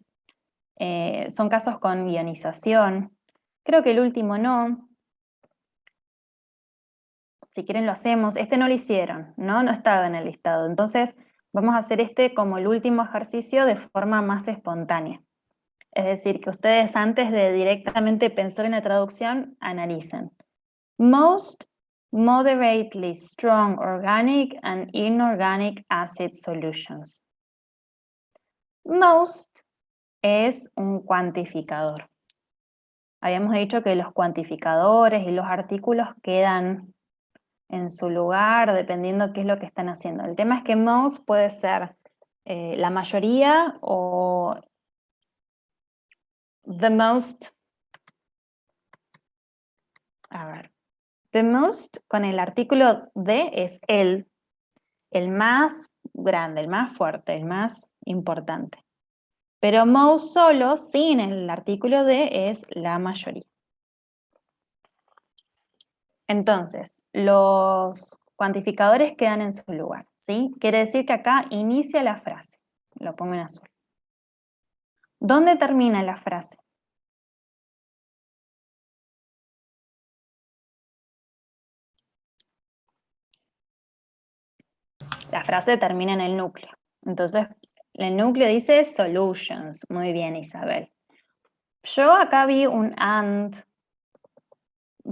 son casos con guionización. Creo que el último no. Si quieren lo hacemos. Este no lo hicieron, ¿no? No estaba en el listado. Entonces vamos a hacer este como el último ejercicio de forma más espontánea. Es decir, que ustedes antes de directamente pensar en la traducción, analicen. Most moderately strong organic and inorganic acid solutions. Most es un cuantificador. Habíamos dicho que los cuantificadores y los artículos quedan en su lugar dependiendo qué es lo que están haciendo. El tema es que most puede ser la mayoría o the most. A ver. The most con el artículo de es el más grande, el más fuerte, el más importante. Pero most solo, sin el artículo de, es la mayoría. Entonces, los cuantificadores quedan en su lugar, ¿sí? Quiere decir que acá inicia la frase. Lo pongo en azul. ¿Dónde termina la frase? La frase termina en el núcleo. Entonces, el núcleo dice solutions. Muy bien, Isabel. Yo acá vi un and.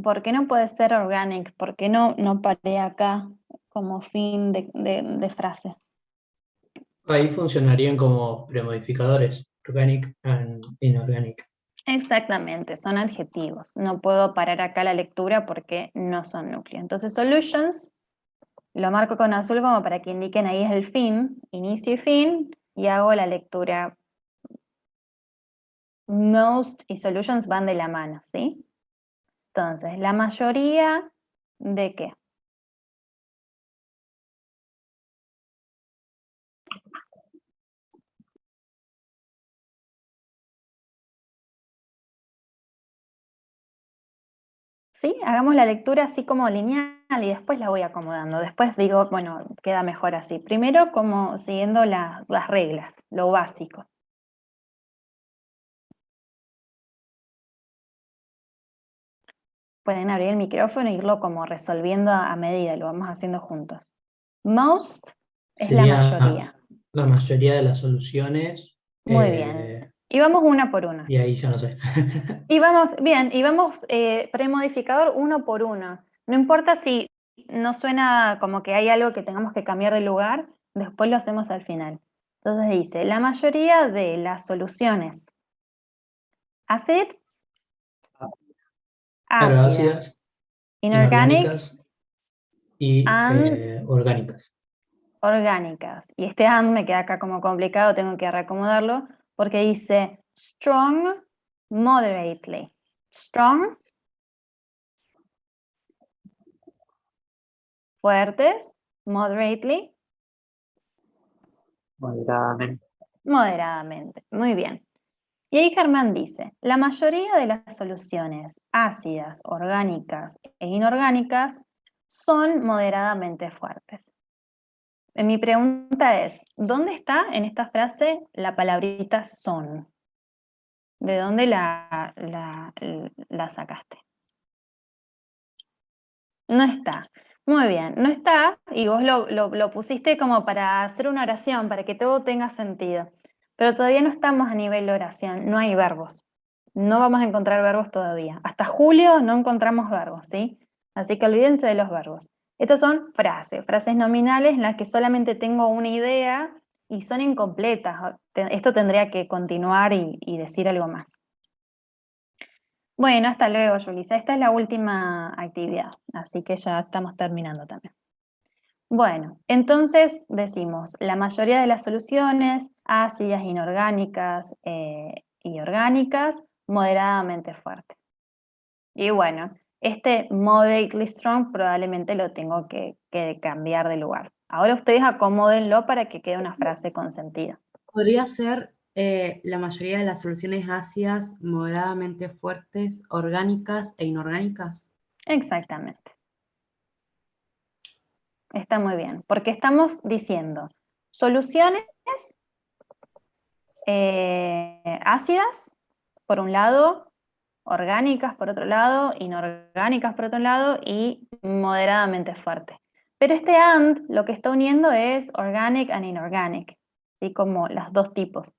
¿Por qué no puede ser organic? ¿Por qué no paré acá como fin de frase? Ahí funcionarían como premodificadores, organic and inorganic. Exactamente, son adjetivos. No puedo parar acá la lectura porque no son núcleos. Entonces, solutions, lo marco con azul como para que indiquen ahí es el fin, inicio y fin, y hago la lectura. Most y solutions van de la mano, ¿sí? Entonces, la mayoría de qué. ¿Sí? Hagamos la lectura así como lineal y después la voy acomodando. Después digo, bueno, queda mejor así. Primero como siguiendo las reglas, lo básico. Pueden abrir el micrófono e irlo como resolviendo a medida, lo vamos haciendo juntos. Most es la mayoría. La mayoría de las soluciones. Muy bien. Y vamos una por una. Y ahí yo no sé. Y vamos, bien, y vamos premodificador uno por uno. No importa si no suena como que hay algo que tengamos que cambiar de lugar, después lo hacemos al final. Entonces dice, la mayoría de las soluciones acid, Claro, ácidas, ácidas, inorganic inorgánicas y and orgánicas. orgánicas. Y este and me queda acá como complicado, tengo que reacomodarlo, porque dice strong, moderately. Strong, fuertes, moderately, Moderadamente. moderadamente. Muy bien. Y ahí Germán dice, la mayoría de las soluciones ácidas, orgánicas e inorgánicas son moderadamente fuertes. Mi pregunta es, ¿dónde está en esta frase la palabrita son? ¿De dónde la sacaste? No está. Muy bien, no está, y vos lo pusiste como para hacer una oración, para que todo tenga sentido. Pero todavía no estamos a nivel de oración, no hay verbos. No vamos a encontrar verbos todavía. Hasta julio no encontramos verbos, ¿sí? Así que olvídense de los verbos. Estas son frases nominales en las que solamente tengo una idea y son incompletas. Esto tendría que continuar y decir algo más. Bueno, hasta luego, Julissa. Esta es la última actividad, así que ya estamos terminando también. Bueno, entonces decimos, la mayoría de las soluciones ácidas, inorgánicas y orgánicas, moderadamente fuertes. Y bueno, este moderately strong probablemente lo tengo que cambiar de lugar. Ahora ustedes acomódenlo para que quede una frase con sentido. Podría ser la mayoría de las soluciones ácidas moderadamente fuertes, orgánicas e inorgánicas. Exactamente. Está muy bien, porque estamos diciendo soluciones ácidas, por un lado, orgánicas por otro lado, inorgánicas por otro lado y moderadamente fuertes. Pero este and lo que está uniendo es organic and inorganic, ¿sí? Como los dos tipos.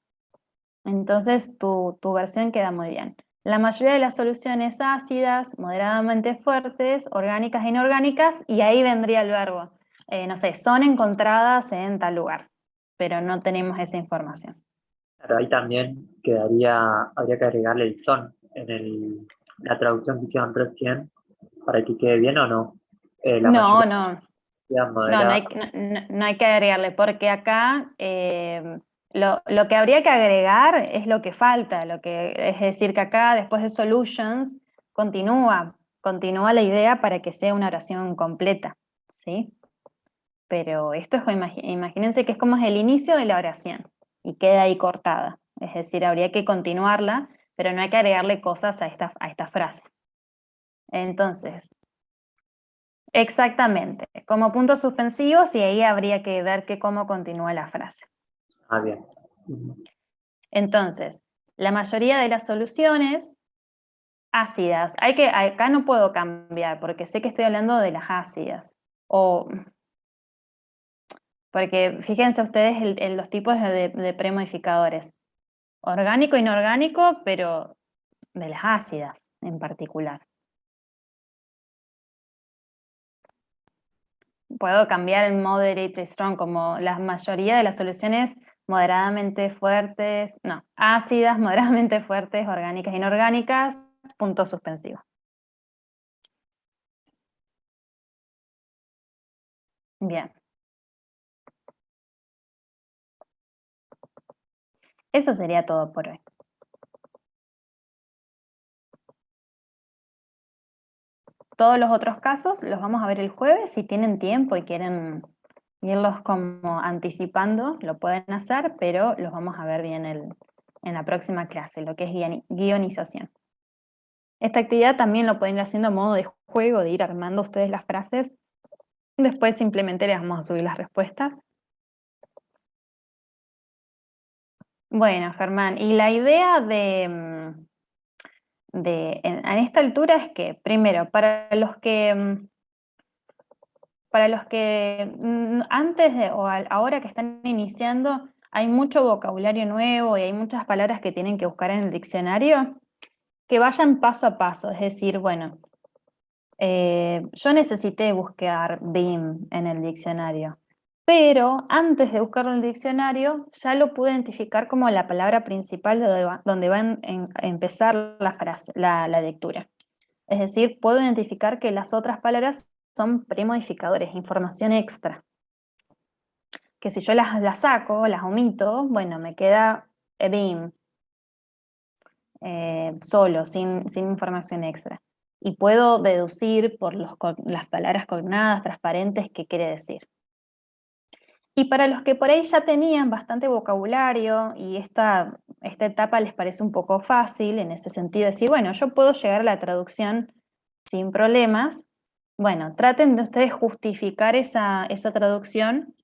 Entonces tu versión queda muy bien. La mayoría de las soluciones ácidas, moderadamente fuertes, orgánicas e inorgánicas, y ahí vendría el verbo. No sé, son encontradas en tal lugar, pero no tenemos esa información. Pero ahí también habría que agregarle el son en la traducción que hicieron recién para que quede bien o no. No hay que agregarle, porque acá lo que habría que agregar es lo que falta, es decir, que acá después de solutions continúa la idea para que sea una oración completa, ¿sí? Pero esto es, imagínense que es como el inicio de la oración y queda ahí cortada, es decir, habría que continuarla, pero no hay que agregarle cosas a esta frase. Entonces, exactamente, como puntos suspensivos y ahí habría que ver cómo continúa la frase. Ah, bien. Entonces, la mayoría de las soluciones ácidas, acá no puedo cambiar porque sé que estoy hablando de las ácidas. Porque fíjense ustedes los tipos de premodificadores. Orgánico, inorgánico, pero de las ácidas en particular. Puedo cambiar el moderate strong como la mayoría de las soluciones moderadamente fuertes, no, ácidas, moderadamente fuertes, orgánicas, inorgánicas, punto suspensivo. Bien. Eso sería todo por hoy. Todos los otros casos los vamos a ver el jueves. Si tienen tiempo y quieren irlos como anticipando, lo pueden hacer, pero los vamos a ver bien en la próxima clase, lo que es guionización. Esta actividad también lo pueden ir haciendo a modo de juego, de ir armando ustedes las frases. Después simplemente les vamos a subir las respuestas. Bueno, Germán, y la idea en esta altura es que, primero, para los que antes ahora que están iniciando, hay mucho vocabulario nuevo y hay muchas palabras que tienen que buscar en el diccionario, que vayan paso a paso, es decir, bueno, yo necesité buscar BIM en el diccionario, pero antes de buscarlo en el diccionario ya lo pude identificar como la palabra principal donde va a empezar la frase, la lectura. Es decir, puedo identificar que las otras palabras son premodificadores, información extra. Que si yo las saco, las omito, bueno, me queda BIM, solo, sin información extra. Y puedo deducir por las palabras cognadas, transparentes, qué quiere decir. Y para los que por ahí ya tenían bastante vocabulario y esta etapa les parece un poco fácil, en ese sentido, decir, bueno, yo puedo llegar a la traducción sin problemas. Bueno, traten de ustedes justificar esa traducción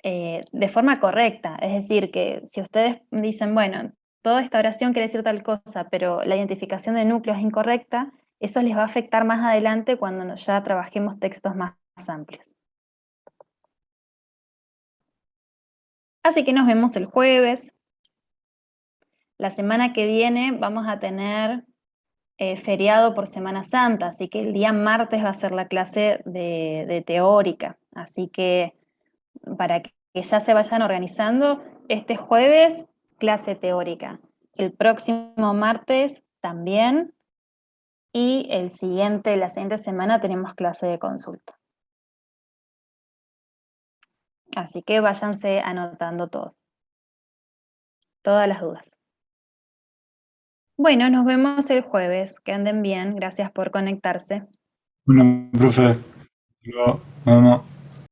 de forma correcta. Es decir, que si ustedes dicen, bueno, toda esta oración quiere decir tal cosa, pero la identificación de núcleo es incorrecta, eso les va a afectar más adelante cuando ya trabajemos textos más amplios. Así que nos vemos el jueves. La semana que viene vamos a tener feriado por Semana Santa, así que el día martes va a ser la clase de teórica. Así que para que ya se vayan organizando, este jueves clase teórica, el próximo martes también, y la siguiente semana tenemos clase de consulta. Así que váyanse anotando todo. Todas las dudas. Bueno, nos vemos el jueves. Que anden bien. Gracias por conectarse. Bueno, profe, nos vemos.